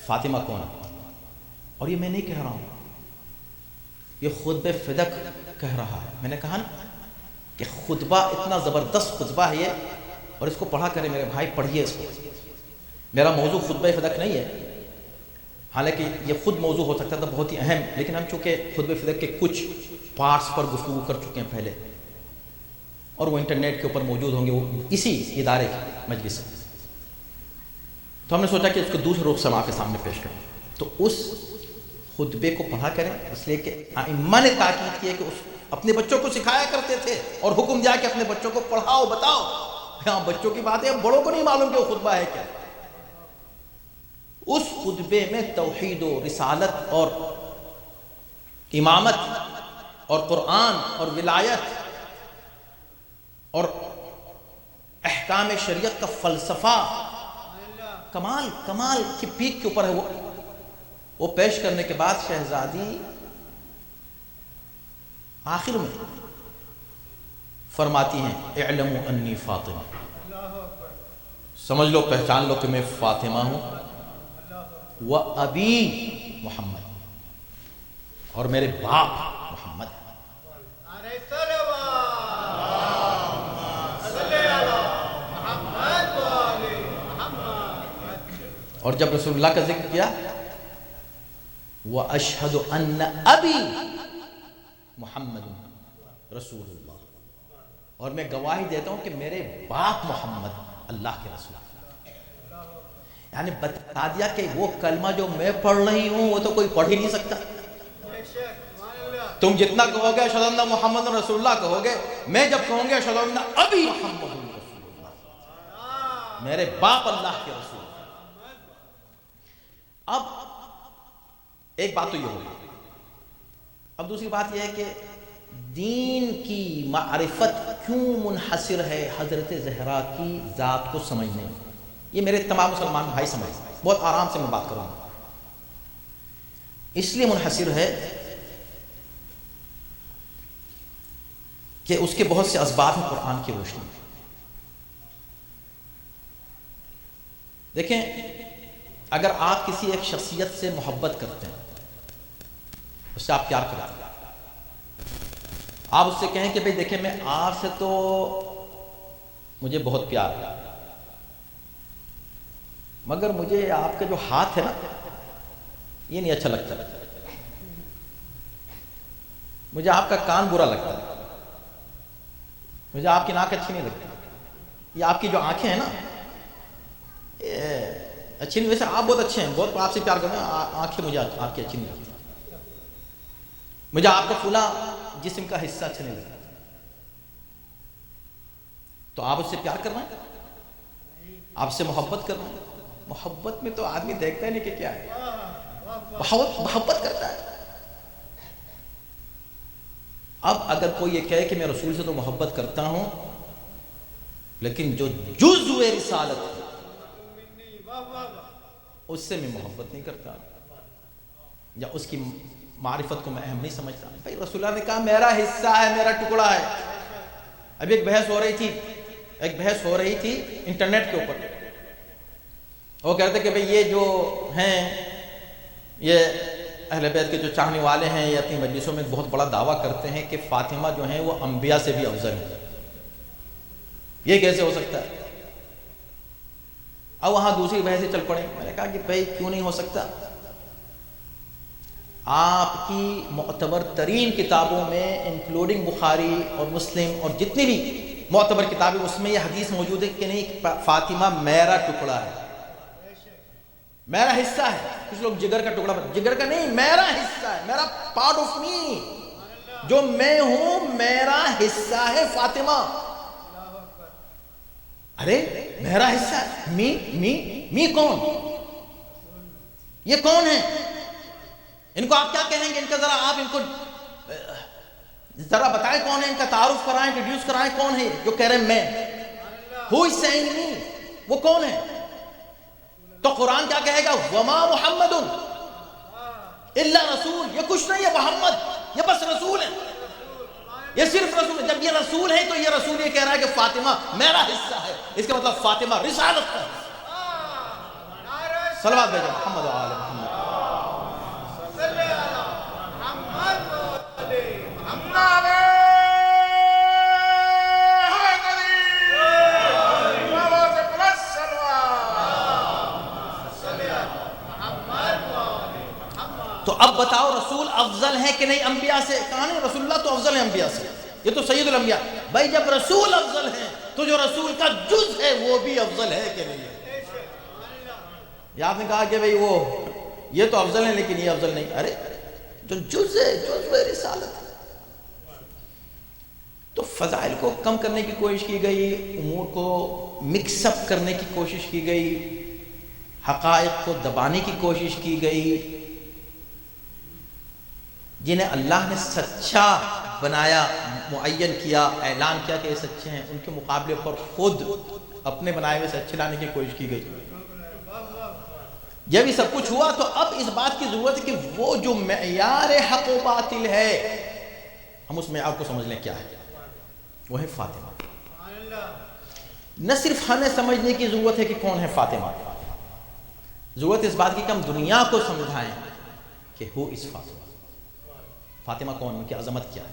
فاطمہ کون ہے. اور یہ میں نہیں کہہ رہا ہوں, یہ خطبہ فدق کہہ رہا ہے. میں نے کہا نا کہ خطبہ اتنا زبردست خطبہ ہے یہ, اور اس کو پڑھا کرے میرے بھائی, پڑھیے اس کو. میرا موضوع خطبہ فدق نہیں ہے, حالانکہ یہ خود موضوع ہو سکتا تھا بہت ہی اہم, لیکن ہم چونکہ خطبہ فدق کے کچھ پارٹس پر گفتگو کر چکے ہیں پہلے, اور وہ انٹرنیٹ کے اوپر موجود ہوں گے, وہ اسی ادارے کی مجلس سے, تو ہم نے سوچا کہ اس کو دوسرے رخ سے آپ کے سامنے پیش کریں. تو اس خطبے کو پڑھا کریں, اس لیے کہ ائمہ نے تاکید کی ہے کہ اس اپنے بچوں کو سکھایا کرتے تھے اور حکم دیا کہ اپنے بچوں کو پڑھاؤ, بتاؤ. ہاں بچوں کی بات ہے, بڑوں کو نہیں معلوم کہ وہ خطبہ ہے کیا. اس خطبے میں توحید و رسالت اور امامت اور قرآن اور ولایت اور احکام شریعت کا فلسفہ کمال کمال کی پیک کے اوپر ہے. وہ پیش کرنے کے بعد شہزادی آخر میں فرماتی ہیں اعلموا انی فاطمہ, سمجھ لو, پہچان لو کہ میں فاطمہ ہوں, و ابی محمد, اور میرے باپ محمد. اور جب رسول اللہ کا ذکر کیا, وَأَشْهَدُ أَنَّ أَبِي محمد رسول اللہ, اور میں گواہی دیتا ہوں کہ میرے باپ محمد اللہ کے رسول. یعنی بتا دیا کہ وہ کلمہ جو میں پڑھ رہی ہوں وہ تو کوئی پڑھ ہی نہیں سکتا. تم جتنا کہو گے اشہد ان محمد رسول اللہ کہو گے, میں جب کہوں گے اشہد ان ابی محمد رسول اللہ, میرے باپ اللہ کے رسول. اب ایک بات تو یہ ہوگی. اب دوسری بات یہ ہے کہ دین کی معرفت کیوں منحصر ہے حضرت زہرا کی ذات کو سمجھنے میں. یہ میرے تمام مسلمان بھائی سمجھ, بہت آرام سے میں بات کروں گا. اس لیے منحصر ہے کہ اس کے بہت سے اسباب ہیں قرآن کی روشنی میں. دیکھیں, اگر آپ کسی ایک شخصیت سے محبت کرتے ہیں, اس سے آپ پیار کرتے ہیں, آپ اس سے کہیں کہ بھئی دیکھیں میں آپ سے تو مجھے بہت پیار ہے, مگر مجھے آپ کا جو ہاتھ ہے نا یہ نہیں اچھا لگتا, مجھے آپ کا کان برا لگتا ہے, مجھے آپ کی ناک اچھی نہیں لگتی, یہ آپ کی جو آنکھیں ہیں نا اچھی نہیں, ویسے آپ بہت اچھے ہیں, بہت آپ سے پیار کرتے ہیں, آنکھیں مجھے آپ کی اچھی نہیں لگتی, مجھے آپ کا فلاں جسم کا حصہ اچھا نہیں لگتا. تو آپ اس سے پیار کرنا ہے, آپ سے محبت کرنا ہے. محبت میں تو آدمی دیکھتا ہے نہیں کہ کیا ہے, محبت کرتا ہے. اب اگر کوئی یہ کہے کہ میں رسول سے تو محبت کرتا ہوں, لیکن جو جزء رسالت ہے اس سے میں محبت نہیں کرتا, یا اس کی معرفت کو میں اہم نہیں سمجھتا. بھائی رسول اللہ نے کہا میرا حصہ ہے, میرا ٹکڑا ہے. اب ایک بحث ہو رہی تھی انٹرنیٹ کے اوپر, وہ کہتے کہ بھئی یہ جو ہیں یہ اہل بیت کے جو چاہنے والے ہیں یہ اپنی مجلسوں میں بہت بڑا دعویٰ کرتے ہیں کہ فاطمہ جو ہیں وہ انبیاء سے بھی افضل ہیں. یہ کیسے ہو سکتا ہے؟ اب وہاں دوسری بحث چل پڑیں. میں نے کہا کہ بھئی کیوں نہیں ہو سکتا؟ آپ کی معتبر ترین کتابوں میں انکلوڈنگ بخاری اور مسلم اور جتنی بھی معتبر کتابیں, اس میں یہ حدیث موجود ہے کہ نہیں فاطمہ میرا ٹکڑا ہے, میرا حصہ ہے. کچھ لوگ جگر کا ٹکڑا, جگر کا نہیں, میرا حصہ ہے, میرا پارٹ آف می, جو میں ہوں میرا حصہ ہے فاطمہ. ارے میرا حصہ ہے، می کون؟ یہ کون ہے؟ ان کو آپ کیا کہیں گے؟ ان کا ذرا آپ ان کو ذرا بتائیں کون ہے، ان کا تعارف کرائیں، انٹروڈیوس کرائیں، کون ہے جو کہہ رہے ہیں میں؟ Who is saying me؟ وہ کون ہے؟ تو قرآن کیا کہے گا؟ وما محمد الا رسول، یہ کچھ نہیں ہے محمد، یہ بس رسول ہے، یہ صرف رسول ہے۔ جب یہ رسول ہے تو یہ رسول یہ کہہ رہا ہے کہ فاطمہ میرا حصہ ہے، اس کا مطلب فاطمہ رسالت کا حصہ۔ صلوات بھیجو محمد و آل محمد۔ تو اب بتاؤ رسول افضل ہے کہ نہیں انبیاء سے؟ کہا نہیں، رسول اللہ تو افضل ہے انبیاء سے، یہ تو سید الانبیاء۔ بھائی جب رسول افضل ہے تو جو رسول کا جز ہے وہ بھی افضل ہے کہ نہیں ہے؟ یہ آپ نے کہا کہ بھئی وہ یہ تو افضل ہے لیکن یہ افضل نہیں، ارے جو جز ہے، جز ہے رسالت ہے۔ تو فضائل کو کم کرنے کی کوشش کی گئی، امور کو مکس اپ کرنے کی کوشش کی گئی، حقائق کو دبانے کی کوشش کی گئی۔ جنہیں اللہ نے سچا بنایا، معین کیا، اعلان کیا کہ یہ سچے ہیں، ان کے مقابلے پر خود اپنے بنائے ہوئے سچے لانے کی کوشش کی گئی۔ جب یہ سب کچھ ہوا تو اب اس بات کی ضرورت ہے کہ وہ جو معیار حق و باطل ہے ہم اس معیار کو سمجھ لیں کیا ہے، وہ ہے فاطمہ۔ نہ صرف ہمیں سمجھنے کی ضرورت ہے کہ کون ہے فاطمہ، ضرورت اس بات کی کہ ہم دنیا کو سمجھائیں کہ ہو اس فاطمہ کون، ان کی عظمت کیا ہے،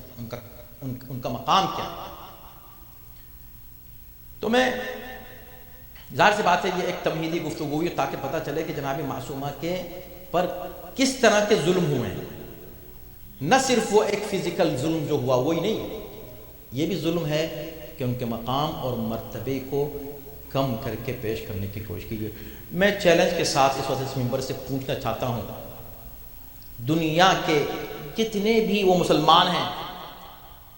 ان کا مقام کیا ہے۔ تو میں ظاہر سی بات ہے یہ ایک تمہیدی گفتگو ہے تاکہ پتہ چلے کہ جناب معصومہ کے پر کس طرح کے ظلم ہوئے ہیں۔ نہ صرف وہ ایک فزیکل ظلم جو ہوا وہی نہیں، یہ بھی ظلم ہے کہ ان کے مقام اور مرتبے کو کم کر کے پیش کرنے کی کوشش کی گئی۔ میں چیلنج کے ساتھ اس وقت اس ممبر سے پوچھنا چاہتا ہوں، دنیا کے جتنے بھی وہ مسلمان ہیں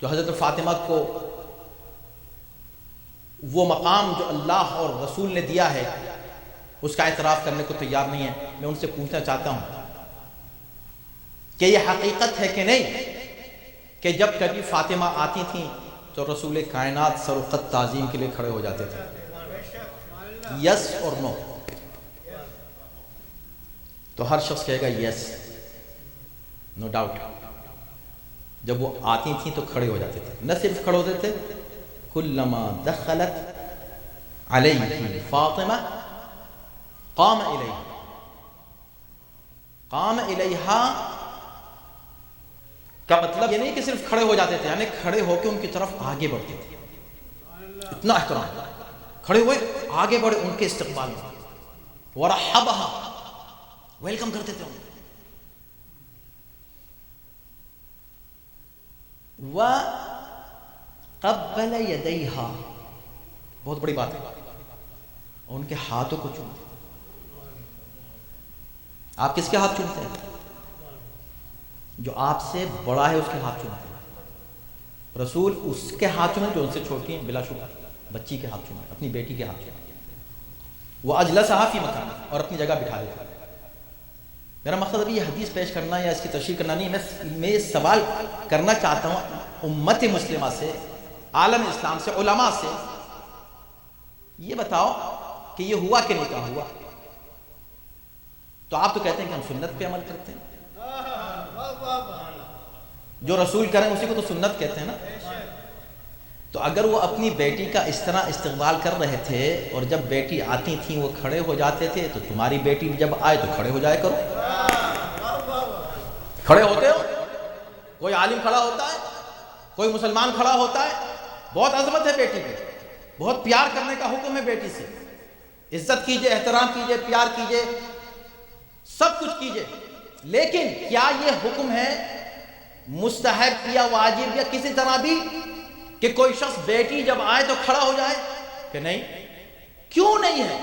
جو حضرت فاطمہ کو وہ مقام جو اللہ اور رسول نے دیا ہے اس کا اعتراف کرنے کو تیار نہیں ہے، میں ان سے پوچھنا چاہتا ہوں کہ یہ حقیقت ہے کہ نہیں کہ جب کبھی فاطمہ آتی تھیں تو رسول کائنات سر وقت تعظیم کے لیے کھڑے ہو جاتے تھے؟ یس اور نو؟ تو ہر شخص کہے گا یس، نو ڈاؤٹ۔ جب وہ آتی تھیں تو کھڑے ہو جاتے تھے، نہ صرف کھڑے ہوتے تھے، کلما دخلت علیہ فاطمہ قام الیہا، قام الیہا کا مطلب یہ نہیں کہ صرف کھڑے ہو جاتے تھے، یعنی کھڑے ہو کے ان کی طرف آگے بڑھتے تھے، اتنا احترام، کھڑے ہوئے آگے بڑھے ان کے استقبال میں، ورحبہا، ویلکم کرتے تھے ان کو، وَقَبَّلَ يَدَيْهَا، بہت بڑی بات ہے، اور ان کے ہاتھوں کو چومتے۔ آپ کس کے ہاتھ چومتے ہیں؟ جو آپ سے بڑا ہے اس کے ہاتھ چومتے ہیں۔ رسول اس کے ہاتھ چومیں جو ان سے چھوٹی ہیں، بلا شبہ بچی کے ہاتھ چومیں، اپنی بیٹی کے ہاتھ چومیں۔ وہ اجلسہا فی مکان، اور اپنی جگہ بٹھا دیتے ہیں۔ میرا مقصد ابھی یہ حدیث پیش کرنا یا اس کی تشریح کرنا نہیں، میں یہ سوال کرنا چاہتا ہوں امت مسلمہ سے، عالم اسلام سے، علماء سے، یہ بتاؤ کہ یہ ہوا کہ نہیں کہا ہوا؟ تو آپ تو کہتے ہیں کہ ہم سنت پہ عمل کرتے ہیں، جو رسول کریں اسی کو تو سنت کہتے ہیں نا۔ تو اگر وہ اپنی بیٹی کا اس طرح استقبال کر رہے تھے اور جب بیٹی آتی تھیں وہ کھڑے ہو جاتے تھے، تو تمہاری بیٹی جب آئے تو کھڑے ہو جائے کرو۔ کھڑے ہوتے ہو، کوئی عالم کھڑا ہوتا ہے، کوئی مسلمان کھڑا ہوتا ہے، بہت عظمت ہے بیٹی پہ، بہت پیار کرنے کا حکم ہے بیٹی سے، عزت کیجئے، احترام کیجئے، پیار کیجئے، سب کچھ کیجئے، لیکن کیا یہ حکم ہے مستحب یا واجب یا کسی طرح بھی کہ کوئی شخص بیٹی جب آئے تو کھڑا ہو جائے کہ نہیں؟ کیوں نہیں ہے؟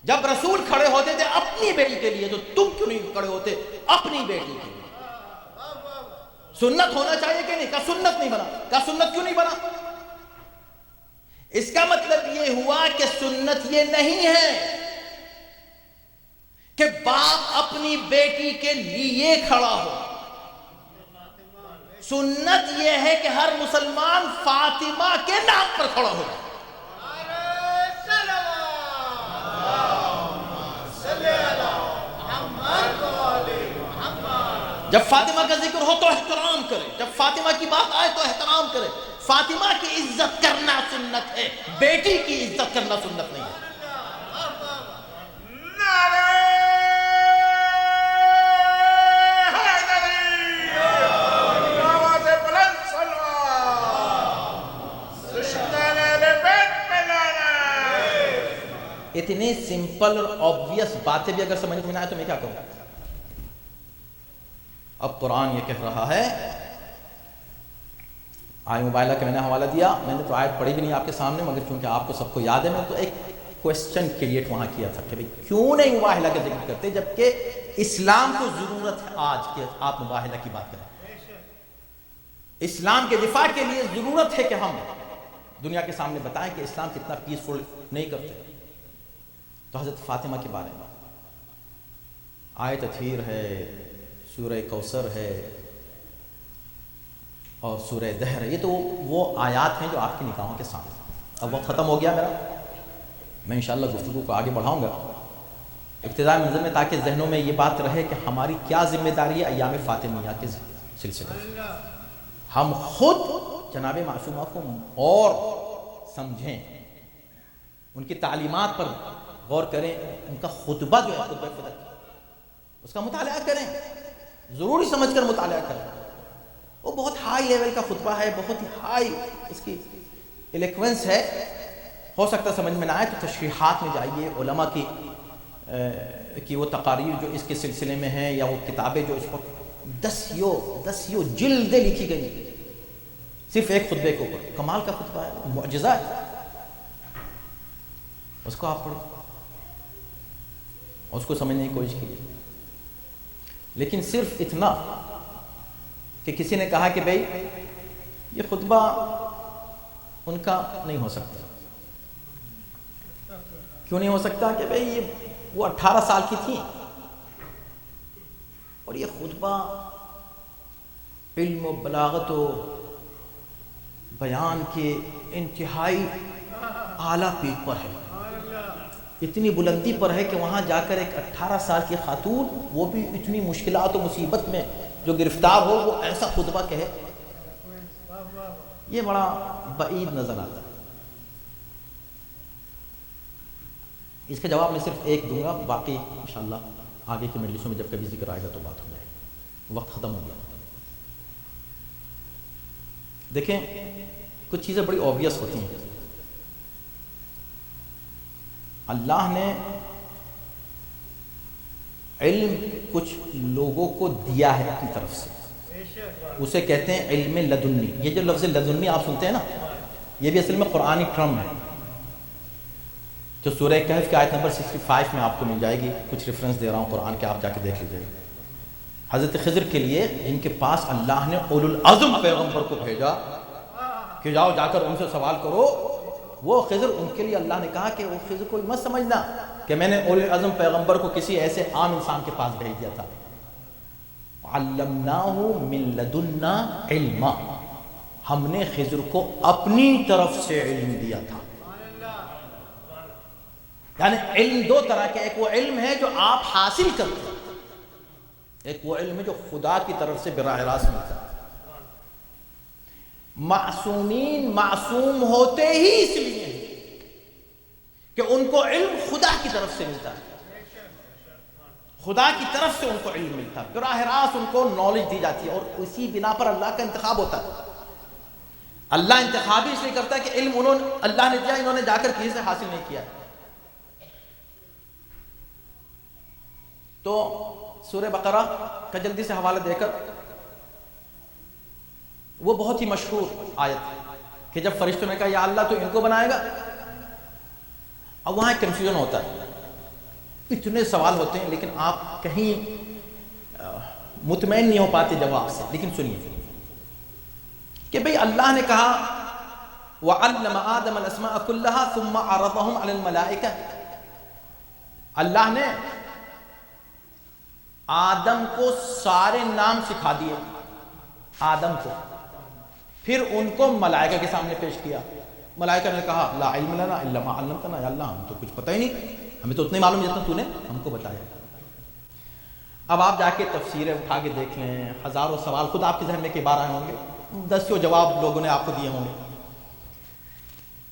جب رسول کھڑے ہوتے تھے اپنی بیٹی کے لیے تو تم کیوں نہیں کھڑے ہوتے اپنی بیٹی کے لیے؟ سنت ہونا چاہیے کہ نہیں؟ کیا سنت نہیں بنا؟ کیا سنت کیوں نہیں بنا؟ اس کا مطلب یہ ہوا کہ سنت یہ نہیں ہے کہ باپ اپنی بیٹی کے لیے کھڑا ہو. سنت یہ ہے کہ ہر مسلمان فاطمہ کے نام پر کھڑا ہو. جب فاطمہ کا ذکر ہو تو احترام کرے, جب فاطمہ کی بات آئے تو احترام کرے. فاطمہ کی عزت کرنا سنت ہے, بیٹی کی عزت کرنا سنت نہیں ہے. اتنی سمپل اور آبویس باتیں بھی اگر سمجھ میں نہ آئے تو میں کیا کروں. اب قرآن یہ کہہ رہا ہے, آئے مبائلہ کا میں نے حوالہ دیا, میں نے تو آیت پڑھی بھی نہیں آپ کے سامنے, مگر چونکہ آپ کو سب کو یاد ہے, میں تو ایک کوشچن کریٹ وہاں کیا تھا کہ بھئی کیوں نہیں مباہلہ کا ذکر کرتے, جبکہ اسلام کو ضرورت ہے آج کہ آپ مباہلہ کی بات کریں. اسلام کے دفاع کے لیے ضرورت ہے کہ ہم دنیا کے سامنے بتائیں کہ اسلام کتنا پیسفل نہیں کرتے. تو حضرت فاطمہ کے بارے میں آیت تطہیر ہے, سورہ کوثر ہے اور سورہ دہر ہے. یہ تو وہ آیات ہیں جو آپ کی نگاہوں کے سامنے. اب وقت ختم ہو گیا میرا, میں انشاءاللہ گفتگو کو آگے بڑھاؤں گا ابتدائی منظر میں, تاکہ ذہنوں میں یہ بات رہے کہ ہماری کیا ذمہ داری ہے ایام فاطمیہ کے سلسلے میں. ہم خود جناب معصومہ کو اور سمجھیں, ان کی تعلیمات پر غور کریں, ان کا خطبہ جو ہے خطبہ فدق اس کا مطالعہ کریں, ضروری سمجھ کر مطالعہ کریں. وہ بہت ہائی لیول کا خطبہ ہے, بہت ہی ہائی اس کی الیکوینس ہے. ہو سکتا سمجھ میں نہ آئے تو تشریحات میں جائیے, علماء کی وہ تقاریر جو اس کے سلسلے میں ہیں, یا وہ کتابیں جو اس پر دسیوں جلدیں لکھی گئی صرف ایک خطبے کے اوپر. کمال کا خطبہ ہے, معجزہ ہے, اس کو آپ پڑھیں, اس کو سمجھنے کی کوشش کیجیے. لیکن صرف اتنا کہ کسی نے کہا کہ بھئی یہ خطبہ ان کا نہیں ہو سکتا. کیوں نہیں ہو سکتا؟ کہ بھئی یہ وہ 18 سال کی تھی اور یہ خطبہ علم و بلاغت و بیان کے انتہائی اعلیٰ پیک پر ہے, اتنی بلندی پر ہے کہ وہاں جا کر ایک 18 سال کی خاتون, وہ بھی اتنی مشکلات و مصیبت میں جو گرفتار ہو, وہ ایسا خطبہ کہے, یہ بڑا بعید نظر آتا ہے. اس کا جواب میں صرف ایک دوں گا, باقی انشاءاللہ آگے کی مجلسوں میں جب کبھی ذکر آئے گا تو بات ہو جائے گی. وقت ختم ہو گیا. دیکھیں کچھ چیزیں بڑی آبویس ہوتی ہیں. اللہ نے علم کچھ لوگوں کو دیا ہے اپنی طرف سے, اسے کہتے ہیں علم لدنی. یہ جو لفظ لدنی آپ سنتے ہیں نا, یہ بھی اصل میں قرآنی ٹرم ہے, جو سورہ کہف کی آیت نمبر 65 میں آپ کو مل جائے گی. کچھ ریفرنس دے رہا ہوں قرآن کے, آپ جا کے دیکھ لیجیے. حضرت خضر کے لیے جن کے پاس اللہ نے اولو العزم پیغمبر کو بھیجا کہ جاؤ جا کر ان سے سوال کرو, وہ خضر ان کے لیے اللہ نے کہا کہ وہ خضر کو مت سمجھنا کہ میں نے اولو العزم پیغمبر کو کسی ایسے عام انسان کے پاس بھیج دیا تھا. علمناہ من لدنا علما, ہم نے خضر کو اپنی طرف سے علم دیا تھا. یعنی علم دو طرح کے, ایک وہ علم ہے جو آپ حاصل کرتے ہیں, ایک وہ علم ہے جو خدا کی طرف سے براہ راست ملتا ہے. معصومین معصوم ہوتے ہی اس لیے ہیں کہ ان کو علم خدا کی طرف سے ملتا ہے, خدا کی طرف سے ان کو علم ملتا ہے, براہ راست ان کو نالج دی جاتی ہے, اور اسی بنا پر اللہ کا انتخاب ہوتا ہے. اللہ انتخاب ہی اس لیے کرتا ہے کہ علم اللہ نے دیا, انہوں نے جا کر کسی سے حاصل نہیں کیا. تو سورہ بقرہ کا جلدی سے حوالہ دے کر, وہ بہت ہی مشہور آیت ہے کہ جب فرشتوں نے کہا یا اللہ تو ان کو بنائے گا, اب وہاں ایک کنفیوژن ہوتا ہے, اتنے سوال ہوتے ہیں لیکن آپ کہیں مطمئن نہیں ہو پاتے جواب سے. لیکن سنیے کہ بھئی اللہ نے کہا وعلم آدم الاسماء كلها ثم عرضهم على الملائکہ، اللہ نے آدم کو سارے نام سکھا دیے، آدم کو، پھر ان کو ملائکہ کے سامنے پیش کیا۔ ملائکہ نے کہا لا علم لنا الا ما علمتنا، یا اللہ ہم تو کچھ پتہ ہی نہیں، ہمیں تو اتنا ہی معلوم جتنا تو نے ہم کو بتایا۔ اب آپ جا کے تفسیریں اٹھا کے دیکھ لیں، ہزاروں سوال خود آپ کے ذہن میں کے بار آئے ہوں گے، دسیوں جواب لوگوں نے آپ کو دیے ہوں گے۔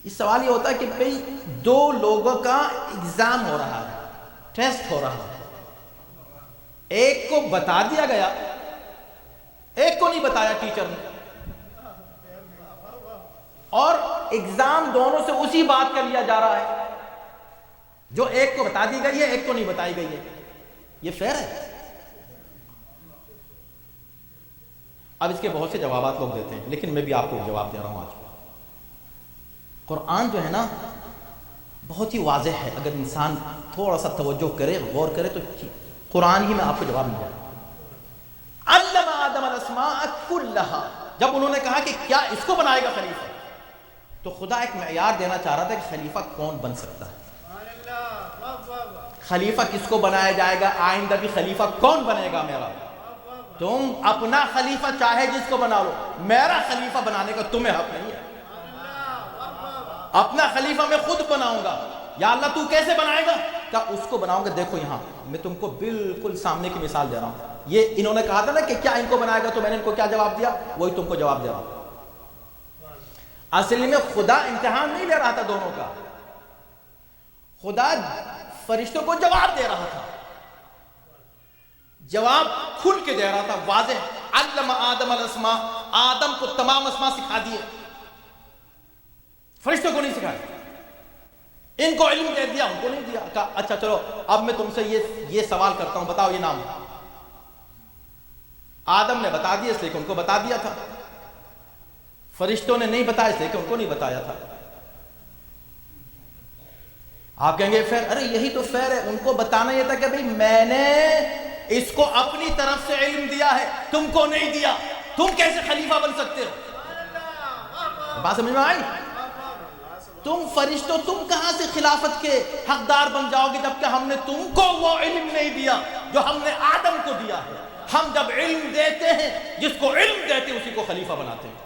اس سوال یہ ہوتا ہے کہ بھئی دو لوگوں کا ایگزام ہو رہا ہے، ٹیسٹ ہو رہا ہے، ایک کو بتا دیا گیا، ایک کو نہیں بتایا ٹیچر نے، اور ایگزام دونوں سے اسی بات کا لیا جا رہا ہے، جو ایک کو بتا دی گئی ہے ایک کو نہیں بتائی گئی ہے۔ یہ فیئر ہے؟ اب اس کے بہت سے جوابات لوگ دیتے ہیں، لیکن میں بھی آپ کو جواب دے رہا ہوں۔ آج قرآن جو ہے نا بہت ہی واضح ہے، اگر انسان تھوڑا سا توجہ کرے، غور کرے تو قرآن ہی میں آپ کو جواب مل جائے۔ علم آدم الاسماء کلھا، جب انہوں نے کہا کہ کیا اس کو بنائے گا خلیفہ، تو خدا ایک معیار دینا چاہ رہا تھا کہ خلیفہ کون بن سکتا ہے، خلیفہ کس کو بنایا جائے گا، آئندہ بھی خلیفہ کون بنے گا میرا۔ تم اپنا خلیفہ چاہے جس کو بنا لو، میرا خلیفہ بنانے کا تمہیں حق نہیں ہے۔ اپنا خلیفہ میں خود بناؤں گا۔ یا اللہ تو کیسے بنائے گا؟ کہا اس کو بناؤں گا، دیکھو یہاں میں تم کو بالکل سامنے کی مثال دے رہا ہوں۔ یہ انہوں نے کہا تھا نا کہ کیا ان کو بنائے گا، تو میں نے ان کو کیا جواب دیا، وہی تم کو جواب دے رہا ہوں۔ اصل میں خدا امتحان نہیں لے رہا تھا دونوں کا، خدا فرشتوں کو جواب دے رہا تھا، جواب کھل کے دے رہا تھا، واضح۔ علم آدم الاسماء، آدم کو تمام اسماء سکھا دیے، فرشتوں کو نہیں سکھایا، ان کو علم دے دیا، ان کو نہیں دیا۔ کہا اچھا چلو اب میں تم سے یہ سوال کرتا ہوں، بتاؤ یہ نام۔ آدم نے بتا دیا اس لیے کہ ان کو بتا دیا تھا، فرشتوں نے نہیں بتایا اس لیے کہ ان کو نہیں بتایا تھا۔ آپ کہیں گے فیر، ارے یہی تو فیر ہے، ان کو بتانا یہ تھا کہ بھئی میں نے اس کو اپنی طرف سے علم دیا ہے، تم کو نہیں دیا، تم کیسے خلیفہ بن سکتے ہو؟ بات سمجھ میں آئی؟ تم فرشتوں تم کہاں سے خلافت کے حقدار بن جاؤ گے جبکہ ہم نے تم کو وہ علم نہیں دیا جو ہم نے آدم کو دیا ہے۔ ہم جب علم دیتے ہیں، جس کو علم دیتے ہیں اسی کو خلیفہ بناتے ہیں۔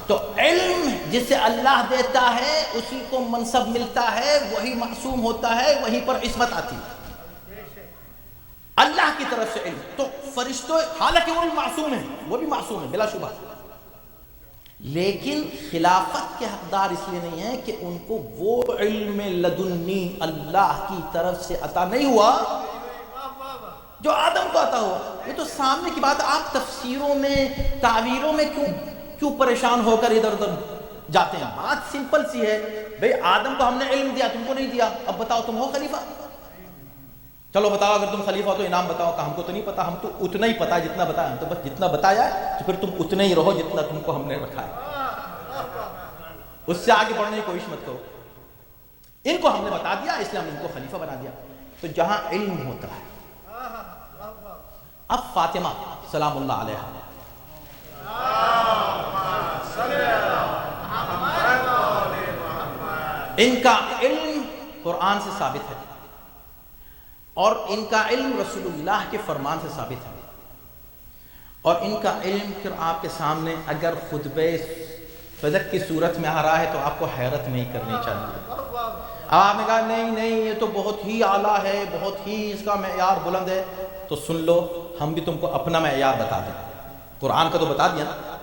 تو علم جسے اللہ دیتا ہے اسی کو منصب ملتا ہے، وہی معصوم ہوتا ہے، وہیں پر عصمت آتی ہے، اللہ کی طرف سے علم۔ تو فرشتوں حالانکہ وہ بھی معصوم ہیں، وہ بھی معصوم ہیں بلا شبہ، لیکن خلافت کے حقدار اس لیے نہیں ہیں کہ ان کو وہ علم لدنی اللہ کی طرف سے عطا نہیں ہوا جو آدم کو عطا ہوا۔ یہ تو سامنے کی بات ہے، آپ تفسیروں میں تعویلوں میں کیوں پریشان ہو کر ادھر ادھر جاتے ہیں؟ بات سمپل سی ہے، بھئی آدم کو ہم نے علم دیا، تم کو نہیں دیا، اب بتاؤ تم ہو خلیفہ؟ چلو بتاؤ اگر تم خلیفہ ہو تو انعام بتاؤ۔ کہ ہم کو تو نہیں پتا، ہم تو اتنا ہی پتا جتنا بتایا، ہم تو بس جتنا بتایا ہے تو پھر تم اتنا ہی رہو جتنا تم کو ہم نے رکھا ہے، اس سے آگے بڑھنے کی کوشش مت کرو۔ ان کو ہم نے بتا دیا اس لیے ہم ان کو خلیفہ بنا دیا۔ تو جہاں علم ہوتا ہے، اب فاطمہ سلام اللہ علیہا، ان کا علم قرآن سے ثابت ہے اور ان کا علم رسول اللہ کے فرمان سے ثابت ہے، اور ان کا علم پھر آپ کے سامنے اگر خطبہ فجر کی صورت میں آ رہا ہے تو آپ کو حیرت نہیں کرنی چاہیے۔ اب آپ نے کہا نہیں یہ تو بہت ہی اعلیٰ ہے، بہت ہی اس کا معیار بلند ہے، تو سن لو ہم بھی تم کو اپنا معیار بتا دیں۔ قرآن کا تو بتا دیا نا،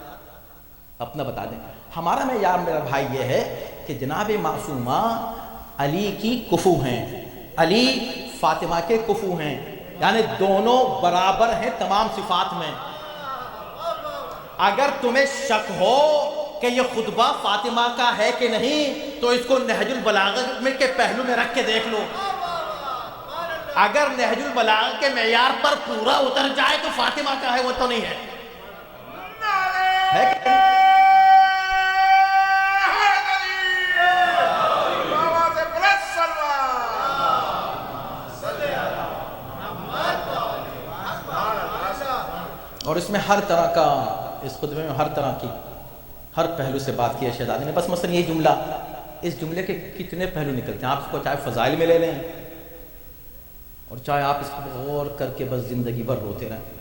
اپنا بتا دیں۔ ہمارا معیار میرا بھائی یہ ہے کہ جناب معصومہ علی کی کفو ہیں، علی فاطمہ کے کفو ہیں، یعنی دونوں برابر ہیں تمام صفات میں۔ اگر تمہیں شک ہو کہ یہ خطبہ فاطمہ کا ہے کہ نہیں تو اس کو نہج البلاغہ میں کے پہلو میں رکھ کے دیکھ لو۔ اگر نہج البلاغہ کے معیار پر پورا اتر جائے تو فاطمہ کا ہے، وہ تو نہیں ہے، ہے کہ نہیں؟ ہر طرح کا اس خطبے میں ہر طرح کی ہر پہلو سے بات کی ہے شہزادی نے. بس مثلا یہ جملہ، اس جملے کے کتنے پہلو نکلتے ہیں. آپ اس کو چاہے فضائل میں لے لیں اور چاہے آپ اس کو غور کر کے بس زندگی بھر روتے رہیں.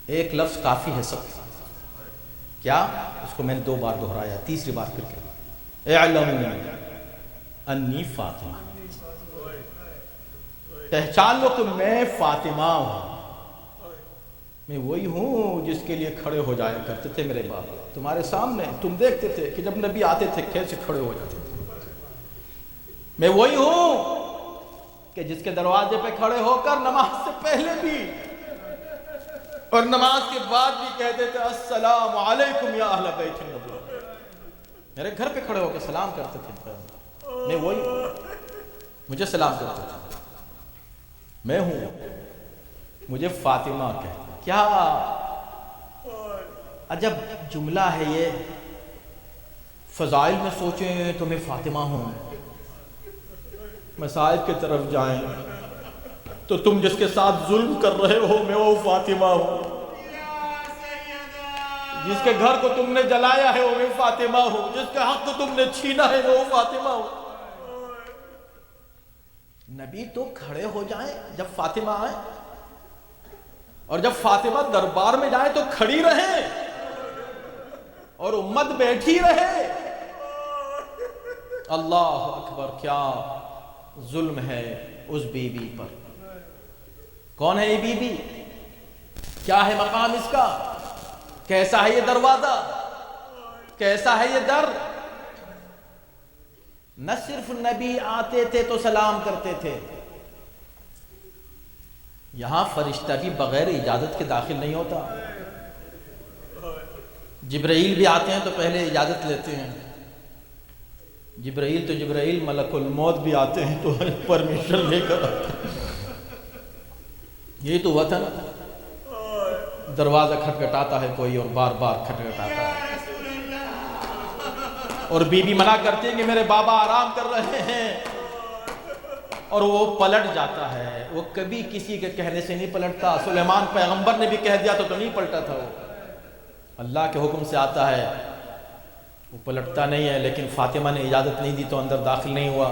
ایک لفظ کافی ہے سب. کیا؟ اس کو میں نے 2 بار دہرایا، تیسری بار پھر کہ اعلم انی فاطمہ. پہچان لو کہ میں فاطمہ ہوں. میں وہی ہوں جس کے لیے کھڑے ہو جایا کرتے تھے میرے باپ. تمہارے سامنے تم دیکھتے تھے کہ جب نبی آتے تھے کیسے کھڑے ہو جاتے تھے. میں وہی ہوں کہ جس کے دروازے پہ کھڑے ہو کر نماز سے پہلے بھی اور نماز کے بعد بھی کہتے تھے السلام علیکم یا اہل بیت النبوہ. میرے گھر پہ کھڑے ہو کے سلام کرتے تھے. میں وہی ہوں، مجھے سلام کرتے تھے. میں ہوں، مجھے فاطمہ کہتے. کیا عجب جملہ ہے یہ. فضائل میں سوچیں تو میں فاطمہ ہوں، مسائل کی طرف جائیں تو تم جس کے ساتھ ظلم کر رہے ہو میں وہ فاطمہ ہوں. جس کے گھر کو تم نے جلایا ہے وہ میں فاطمہ ہوں. جس کا حق کو تم نے چھینا ہے وہ فاطمہ ہوں. نبی تو کھڑے ہو جائیں جب فاطمہ آئے، اور جب فاطمہ دربار میں جائے تو کھڑی رہے اور امت بیٹھی رہے. اللہ اکبر، کیا ظلم ہے اس بی بی پر. کون ہے یہ بی بی؟ کیا ہے مقام اس کا؟ کیسا ہے یہ دروازہ؟ کیسا ہے یہ در؟ نہ صرف نبی آتے تھے تو سلام کرتے تھے، یہاں فرشتہ بھی بغیر اجازت کے داخل نہیں ہوتا. جبرائیل بھی آتے ہیں تو پہلے اجازت لیتے ہیں. جبرائیل تو جبرائیل، ملک الموت بھی آتے ہیں تو پرمیشن لے کر آتے ہیں. یہی تو ہوا تھا نا، دروازہ کھٹکھٹاتا ہے کوئی اور بار بار کھٹکھٹاتا ہے اور بی بی منع کرتی ہے کہ میرے بابا آرام کر رہے ہیں اور وہ پلٹ جاتا ہے. وہ کبھی کسی کے کہنے سے نہیں پلٹتا. سلیمان پیغمبر نے بھی کہہ دیا تو نہیں پلٹا تھا. وہ اللہ کے حکم سے آتا ہے، وہ پلٹتا نہیں ہے. لیکن فاطمہ نے اجازت نہیں دی تو اندر داخل نہیں ہوا،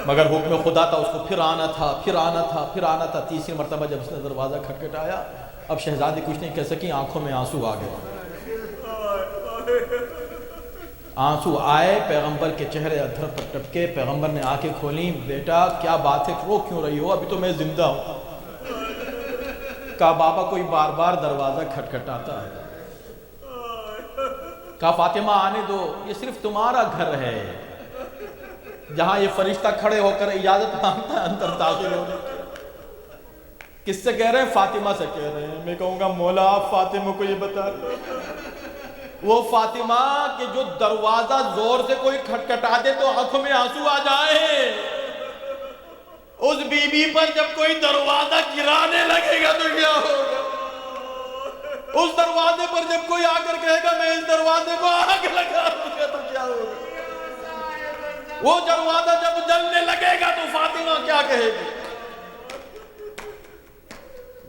مگر حکم خدا تھا. اس کو پھر آنا تھا، پھر آنا تھا، پھر آنا تھا. تیسری مرتبہ جب اس نے دروازہ کھٹکھٹایا، اب شہزادی کچھ نہیں کہہ سکی، آنکھوں میں آنسو آ گئے. آنسو آئے، پیغمبر کے چہرے ادھر پر ٹپکے. پیغمبر نے آنکھیں کھولیں. بیٹا کیا بات ہے، رو کیوں رہی ہو؟ ابھی تو میں زندہ ہوں. کہا بابا کوئی بار بار دروازہ کھٹکھٹاتا ہے. کہا فاطمہ آنے دو، یہ صرف تمہارا گھر ہے جہاں یہ فرشتہ کھڑے ہو کر اجازت مانگتا ہے اندر داخل ہونے. کس سے کہہ رہے ہیں؟ فاطمہ سے کہہ رہے ہیں. میں کہوں گا مولا آپ فاطمہ کو یہ بتا دیں، وہ فاطمہ کہ جو دروازہ زور سے کوئی کھٹکھٹا دے تو آنکھوں میں آنسو آ جائے، اس بی بی پر جب کوئی دروازہ گرانے لگے گا تو کیا ہوگا؟ اس دروازے پر جب کوئی آ کر کہے گا میں اس دروازے کو آگ لگا دوں گا تو کیا ہوگا؟ وہ دروازہ جب جلنے لگے گا تو فاطمہ کیا کہے گی؟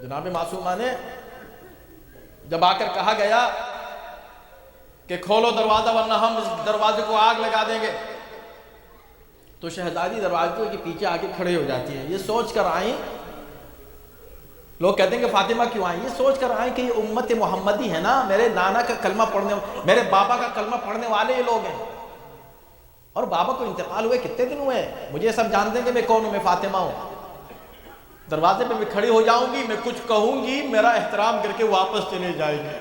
جناب معصومہ نے جب آ کر کہا گیا کہ کھولو دروازہ ورنہ ہم اس دروازے کو آگ لگا دیں گے، تو شہزادی دروازے کے پیچھے آ کے کھڑے ہو جاتی ہیں. یہ سوچ کر آئیں، لوگ کہتے ہیں کہ فاطمہ کیوں آئیں؟ یہ سوچ کر آئیں کہ یہ امت محمدی ہے نا، میرے نانا کا کلمہ پڑھنے، میرے بابا کا کلمہ پڑھنے والے یہ لوگ ہیں، اور بابا کو انتقال ہوئے کتنے دن ہوئے. مجھے سب جانتے ہیں کہ میں کون ہوں، میں فاطمہ ہوں. دروازے پہ میں کھڑی ہو جاؤں گی، میں کچھ کہوں گی، میرا احترام کر کے واپس چلے جائے گی،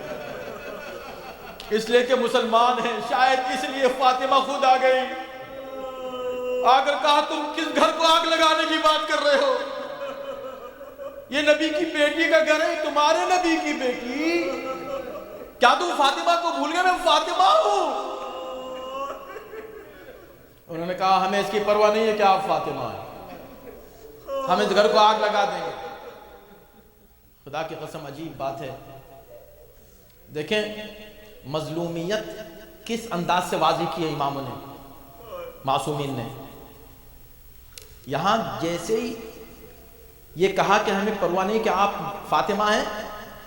اس لیے کہ مسلمان ہیں. شاید اس لیے فاطمہ خود آ گئی، آ کر کہا تم کس گھر کو آگ لگانے کی بات کر رہے ہو؟ یہ نبی کی بیٹی کا گھر ہے، تمہارے نبی کی بیٹی. کیا تم فاطمہ کو بھول گئے؟ میں فاطمہ ہوں. انہوں نے کہا ہمیں اس کی پرواہ نہیں ہے کہ آپ فاطمہ ہیں، ہم اس گھر کو آگ لگا دیں گے. خدا کی قسم عجیب بات ہے. دیکھیں مظلومیت کس انداز سے واضح کی ہے اماموں نے، معصومین نے. یہاں جیسے ہی یہ کہا کہ ہمیں پرواہ نہیں کہ آپ فاطمہ ہیں،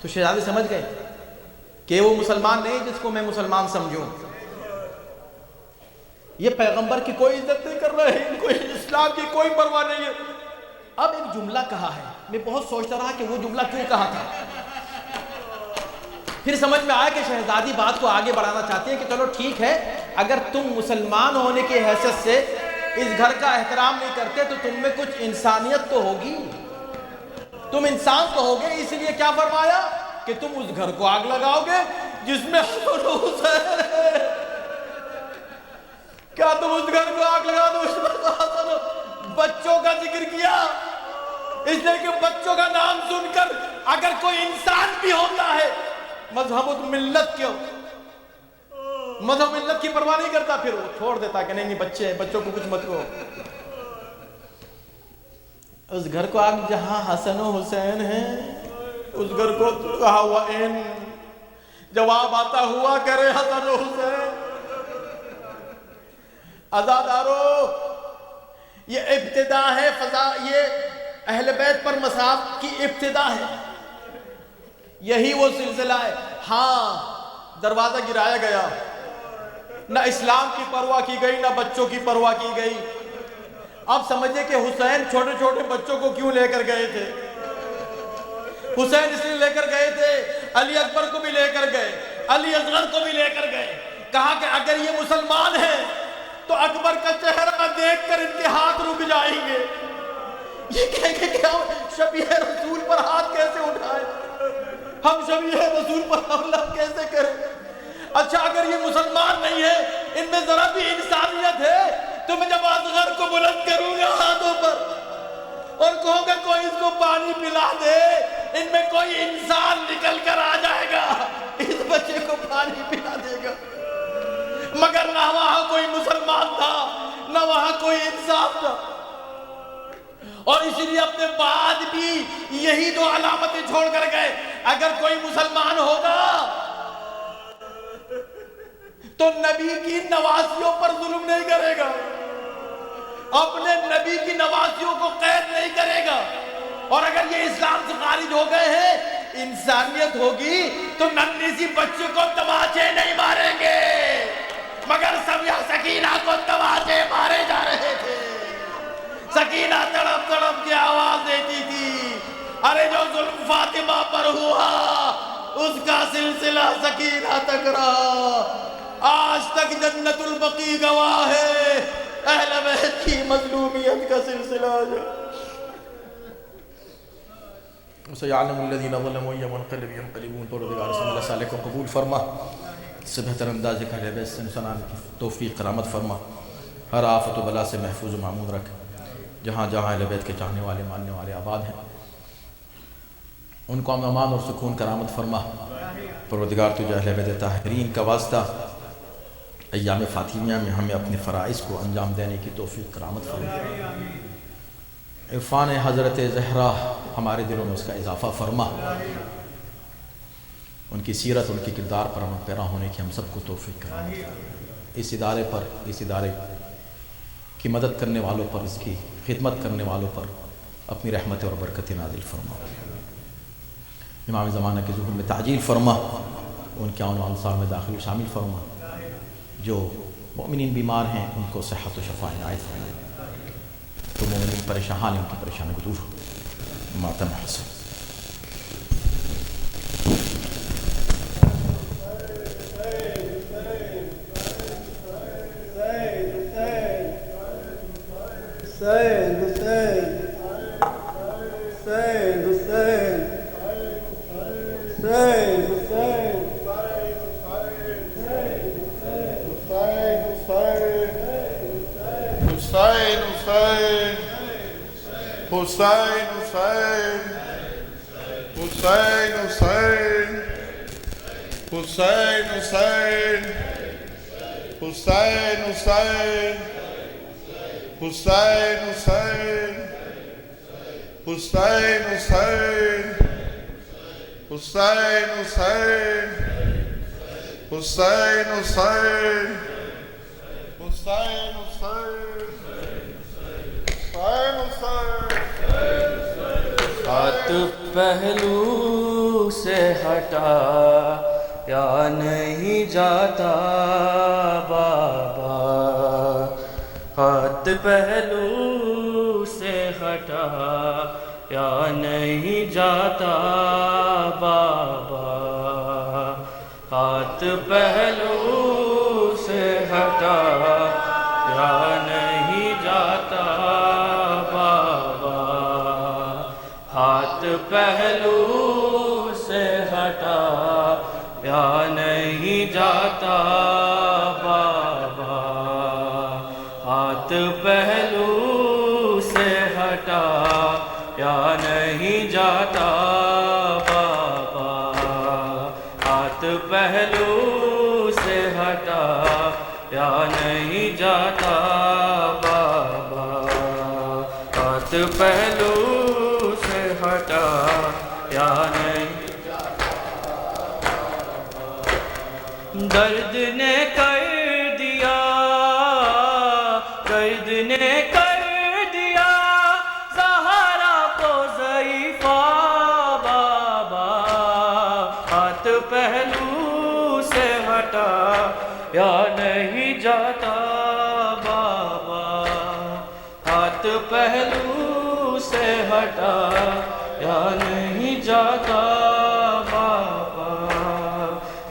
تو تو شہزادے سمجھ گئے کہ وہ مسلمان نہیں جس کو میں مسلمان سمجھوں. یہ پیغمبر کی کوئی عزت نہیں کر رہے ہیں, ان کو اسلام کی کوئی پرواہ نہیں ہے. اب ایک جملہ کہا ہے, میں بہت سوچتا رہا کہ وہ جملہ کیوں کہا تھا. پھر سمجھ میں آیا کہ شہزادی بات کو آگے بڑھانا چاہتے ہیں کہ چلو ٹھیک ہے, اگر تم مسلمان ہونے کی حیثیت سے اس گھر کا احترام نہیں کرتے تو تم میں کچھ انسانیت تو ہوگی, تم انسان تو ہوگے, اس لیے کیا فرمایا کہ تم اس گھر کو آگ لگاؤ گے جس میں حسین ہے. کیا تم اس گھر کو آگ لگا دو؟ اس میں بچوں کا ذکر کیا, اس لیے کہ بچوں کا نام سن کر اگر کوئی انسان بھی ہوتا ہے مذہب و ملت کیوں, مذہب ملت کی پرواہ نہیں کرتا, پھر وہ چھوڑ دیتا کہ نہیں بچے ہیں, بچوں کو کچھ مت کرو. اس گھر کو آگ جہاں حسن و حسین ہیں, اس گھر کو کہا ہوا این جواب آتا ہوا کرے حسن و حسین. عزادارو, یہ ابتدا ہے, فضا یہ اہل بیت پر مصاب کی ابتدا ہے, یہی وہ سلسلہ ہے. ہاں دروازہ گرایا گیا, نہ اسلام کی پرواہ کی گئی نہ بچوں کی پرواہ کی گئی. اب سمجھے کہ حسین چھوٹے چھوٹے بچوں کو کیوں لے کر گئے تھے. حسین اس لیے لے کر گئے تھے, علی اکبر کو بھی لے کر گئے, علی اصغر کو بھی لے کر گئے. کہا کہ اگر یہ مسلمان ہیں تو اکبر کا چہرہ دیکھ کر ان کے ہاتھ رک جائیں گے. یہ کہیں گے کہ ہم شبیہ رسول پر ہاتھ کیسے اٹھائیں, ہم شبیہ رسول پر حملہ کیسے کریں. اچھا اگر یہ مسلمان نہیں ہے, ان میں ذرا بھی انسانیت ہے, تو میں جب اصغر کو بلند کروں گا ہاتھوں پر اور کہوں گا کوئی اس کو پانی پلا دے, ان میں کوئی انسان نکل کر آ جائے گا, اس بچے کو پانی پلا دے گا. مگر نہ وہاں کوئی مسلمان تھا نہ وہاں کوئی انسان تھا, اور اسی لیے اپنے بعد بھی یہی دو علامتیں چھوڑ کر گئے. اگر کوئی مسلمان ہوگا تو نبی کی نواسیوں پر ظلم نہیں کرے گا, اپنے نبی کی نواسیوں کو قید نہیں کرے گا, اور اگر یہ اسلام سے خارج ہو گئے ہیں, انسانیت ہوگی تو ننھی سی بچے کو تماچے نہیں ماریں گے, مگر سکینہ کو تماچے مارے جا رہے تھے. سکینہ تڑپ تڑپ کے آواز دیتی تھی, ارے جو ظلم فاطمہ پر ہوا اس کا سلسلہ سکینہ تک رہا, آج تک جنت البقیع گواہ ہے اہل بیت کی مظلومیت کا سلسلہ. سیعلم الذین ظلموا ای منقلب ینقلبون. پروردگار صلی اللہ علیہ کو قبول فرما, سے بہتر انداز کا اہل بیت سے انسان کی توفیق کرامت فرما, ہر آفت و بلا سے محفوظ و معمون رکھ. جہاں جہاں اہل بیت کے چاہنے والے ماننے والے آباد ہیں ان کو امان اور سکون کرامت فرما. پروردگار تجھے اہل بیت طاہرین کا واسطہ ایام فاطمیہ میں ہمیں اپنے فرائض کو انجام دینے کی توفیق کرامت فرما. عرفان حضرت زہرا ہمارے دلوں میں اس کا اضافہ فرما. ان کی سیرت ان کی کردار پر عمل پیرا ہونے کی ہم سب کو توفیق کرامت فرما. اس ادارے پر, اس ادارے کی مدد کرنے والوں پر, اس کی خدمت کرنے والوں پر اپنی رحمت اور برکت نازل فرما. امام زمانہ کے ظہور میں تعجیل فرما, ان کے آن و انصار میں داخل و شامل فرما. جو مومنین بیمار ہیں ان کو صحت و شفا عنایت فرما. تو مومنین پریشان ہیں ان کی پریشانی کو دور ماتم حسن. سات پہلو سے ہٹایا نہیں جاتا بابا، ہاتھ پہلو سے ہٹایا نہیں جاتا بابا، ہاتھ پہلو سے ہٹایا نہیں جاتا بابا، ہاتھ پہلو سے ہٹایا نہیں جاتا بابا، ہاتھ پہلو سے ہٹایا نہیں جاتا بابا، ہاتھ پہلو سے ہٹایا نہیں جاتا بابا، ہاتھ پہلو سے ہٹایا نہیں، درد نے کر دیا، درد نے کر دیا زہرا کو ضعیفہ بابا، ہاتھ پہلو سے ہٹایا نہیں جاتا بابا، ہاتھ پہلو سے ہٹایا نہیں جاتا بابا،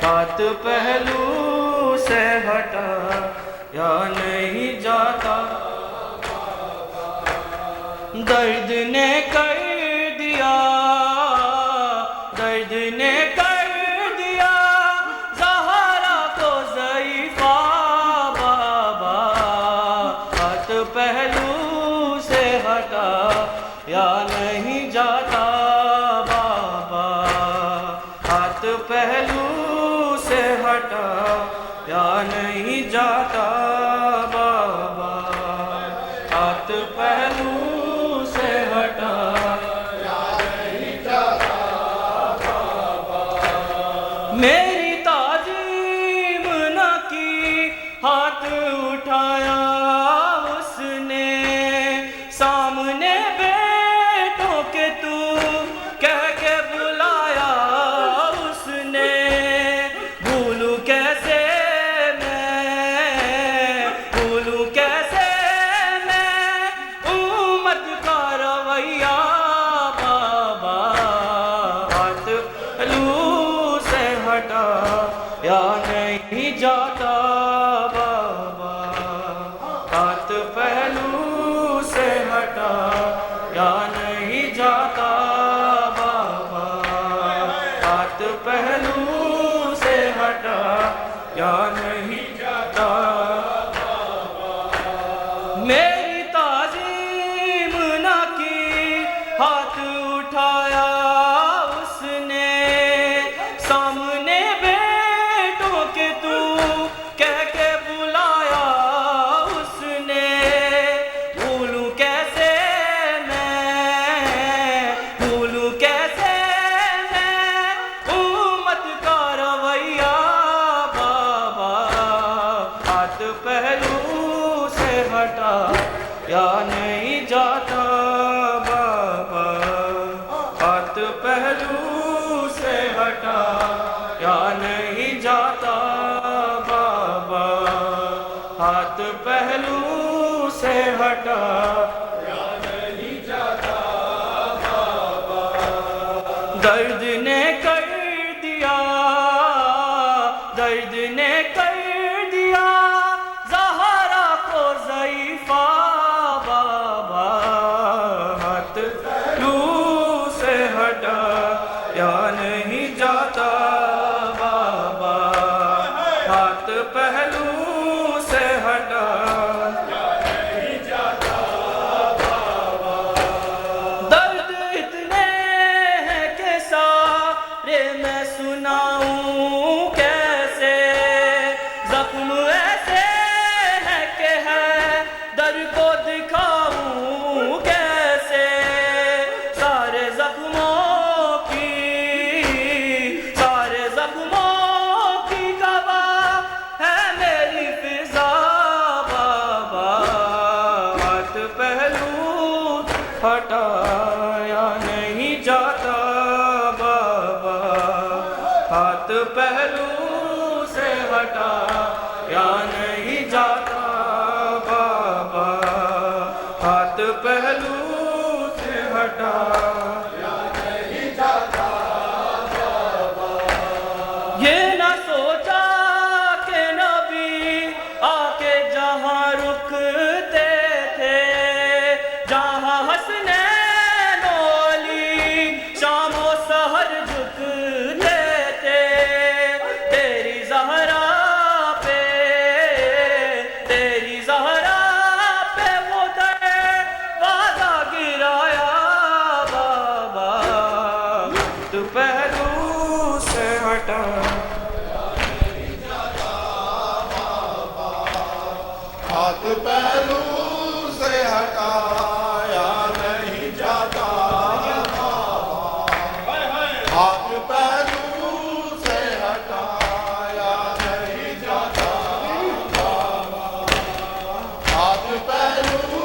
ہاتھ پہلو سے ہٹایا نہیں جاتا، درد نے کر دیا، درد نے کر دیا زہرا کو ضعیفہ بابا، ہاتھ پہلو سے ہٹایا نہیں جاتا بابا، ہاتھ پہلو سے ہٹایا نہیں جاتا بابا، ہاتھ پہلو سے ہٹایا نہیں جاتا بابا، میری تعظیم نہ کی ہاتھ اٹھایا اس نے، سامنے بیٹوں کے تو کہہ کے بلایا اس نے، بھولوں کیسے میں، بھولوں کیسے میں امت کا رویہ بابا، ہاتھ پہلو سے ہٹایا نہیں جاتا بابا، ہاتھ پہلو سے ہٹایا نہیں جاتا بابا، ہاتھ پہلو سے ہٹایا نہیں جاتا بابا، میری تعظیم نہ کی ہاتھ اٹھایا اس نے، سامنے بیٹوں کے تو کہہ کے بلایا اس نے، بھولوں کیسے میں، بھولوں کیسے میں امت کا رویہ بابا، ہاتھ پہلو سے ہٹایا نہیں جاتا بابا، ہاتھ پہلو سے ہٹایا نہیں جاتا بابا، ہاتھ پہلو سے ہٹایا نہیں جاتا بابا، درد نے کر دیا، درد نے کر دیا زہرا کو ضعیفہ بابا، ہاتھ پہلو سے ہٹایا نہیں جاتا بابا، ہاتھ پہلو سے ہٹایا نہیں جاتا بابا، درد اتنے ہیں کہ سارے میں سناؤں کیسے، پہلو سے ہٹا یا نہیں جاتا بابا، ہاتھ پہلو سے ہٹا یا نہیں جاتا بابا۔ یہ نہ سوچا کہ نبی آ کے جہاں رکتے تھے، جہاں حسنین و علی شام و سحر جھکتے تھے، تیری زہرا پہ وہ دروازہ گرایا بابا، تو پہلو سے ہٹا ہاتھ پہلو سے ہٹایا نہیں جاتا ہاتھ پہلو سے ہٹایا نہیں جاتا ہاتھ پہلو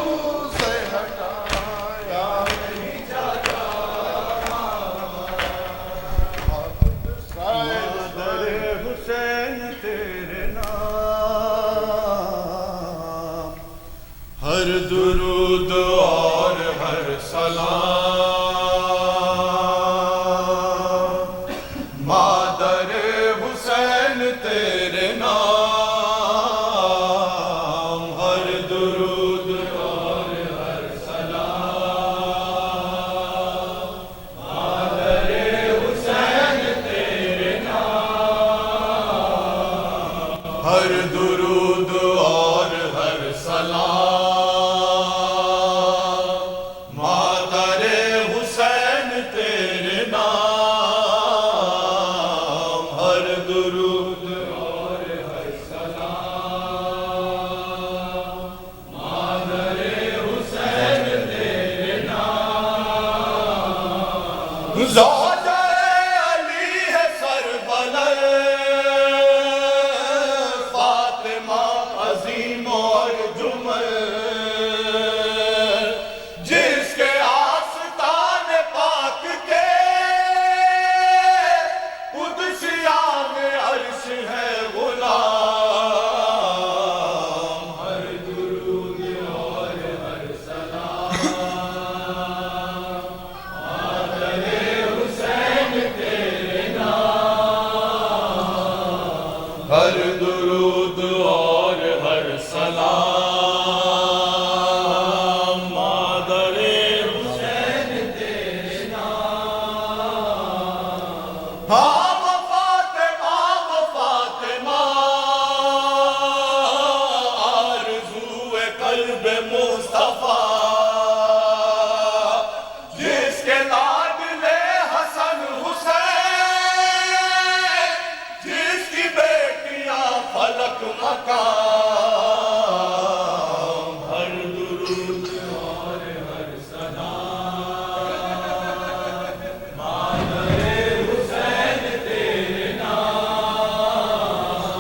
سے ہٹایا نہیں جاتا در حسین تیرے نام ہر درود اور ہر سلام مادر حسین تیرے نام ہر درود اور ہر سلام مادر حسین تیرے نام ہر درود اور ہر سلام مادر حسین تیرے نام ہر درود اور ہر سلام مادر حسین تیرے نام زوجہ علی ہے سربلند فاطمہ عظیم اور جمل جس کے آستان پاک کے قدسیان عرش ہے غلام ہر درود اور ہر سلام مادر حسین تیرے نام ہر درود اور ہر سلام مادر حسین تیرے نام ہاں فاطمہ آرزو قلب مصطفیٰ جس کے لاڈلے حسن حسین جس کی بیٹیاں فلک مقام ہر درود اور ہر سلام مادر حسین تیرے نام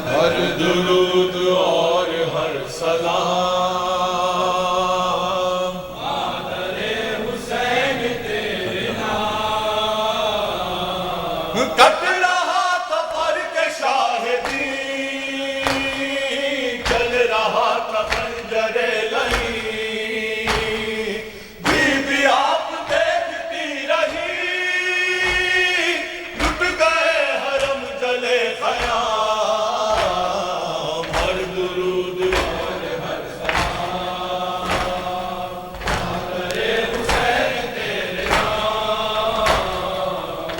ہر درود اور ہر سلام مادر حسین تیرے نام کٹ رہا تھا پر کے شاہدی چل رہا تھا خنجر لئی بی بی آپ دیکھتی رہی لٹ گئے حرم جلے خیام ہر درود اور ہر سلام مادر حسین تیرے نام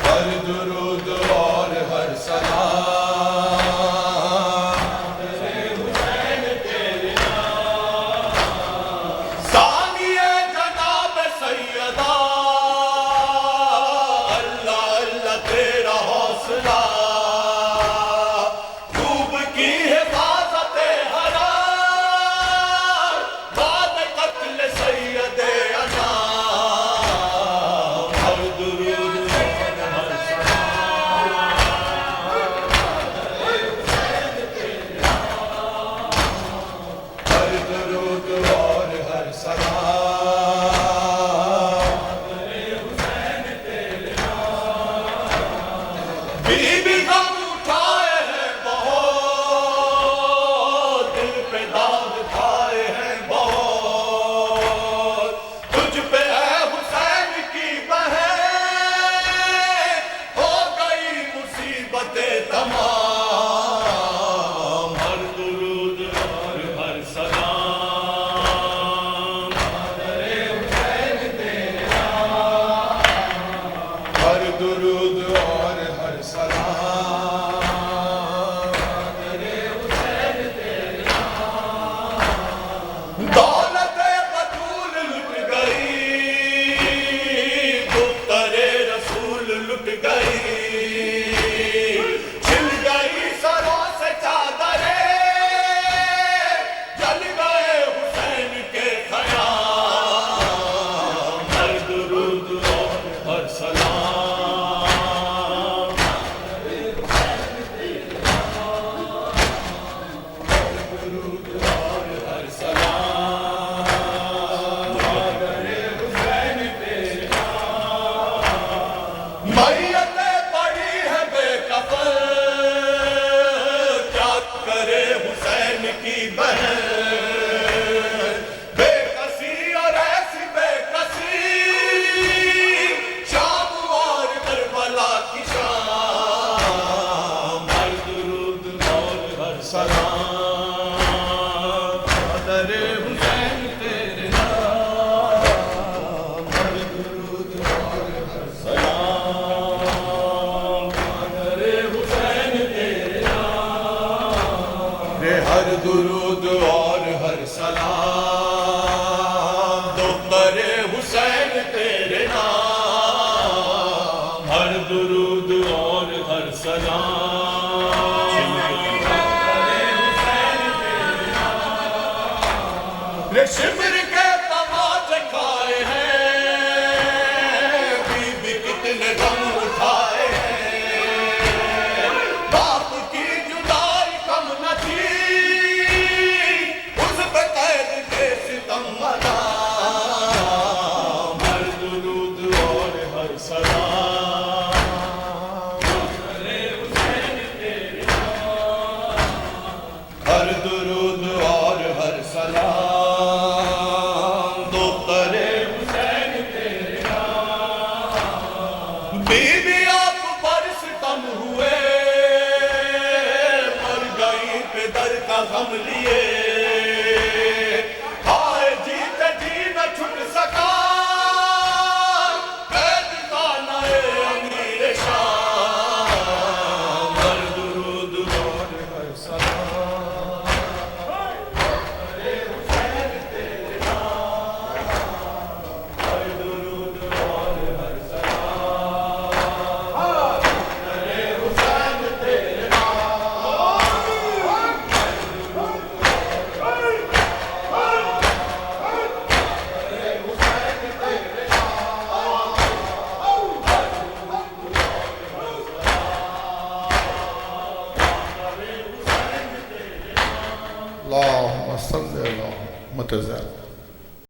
ہر درود اور ہر سلام مادر حسین تیرے نام ثانیہ جناب سیدہ اللہ اللہ تیرا حوصلہ خوب کی حفاظت حرام بعد قتل سید انام ہر درود اور ہر سلام درود اور ہر سلام دختر حسین تیرے نام، ہر درود اور ہر سلام نے شمر کے تماچے کھائے ہیں، بی بی کتنے غم اٹھائے ہیں، باپ کی جدائی کم نہ تھی، اس پہ قید کے ستم مدام، ہر درود اور ہر سلام ہر درود اور ہر سلام دختر حسین تیرے نام، بی بی آپ پر ستم ہوئے، مر گئی پدر کا غم لیے، آئے جیتے جی نہ چھٹ سکا قید خانہ امیر شام، ہر درود اور ہر سلام اللهم صل على محمد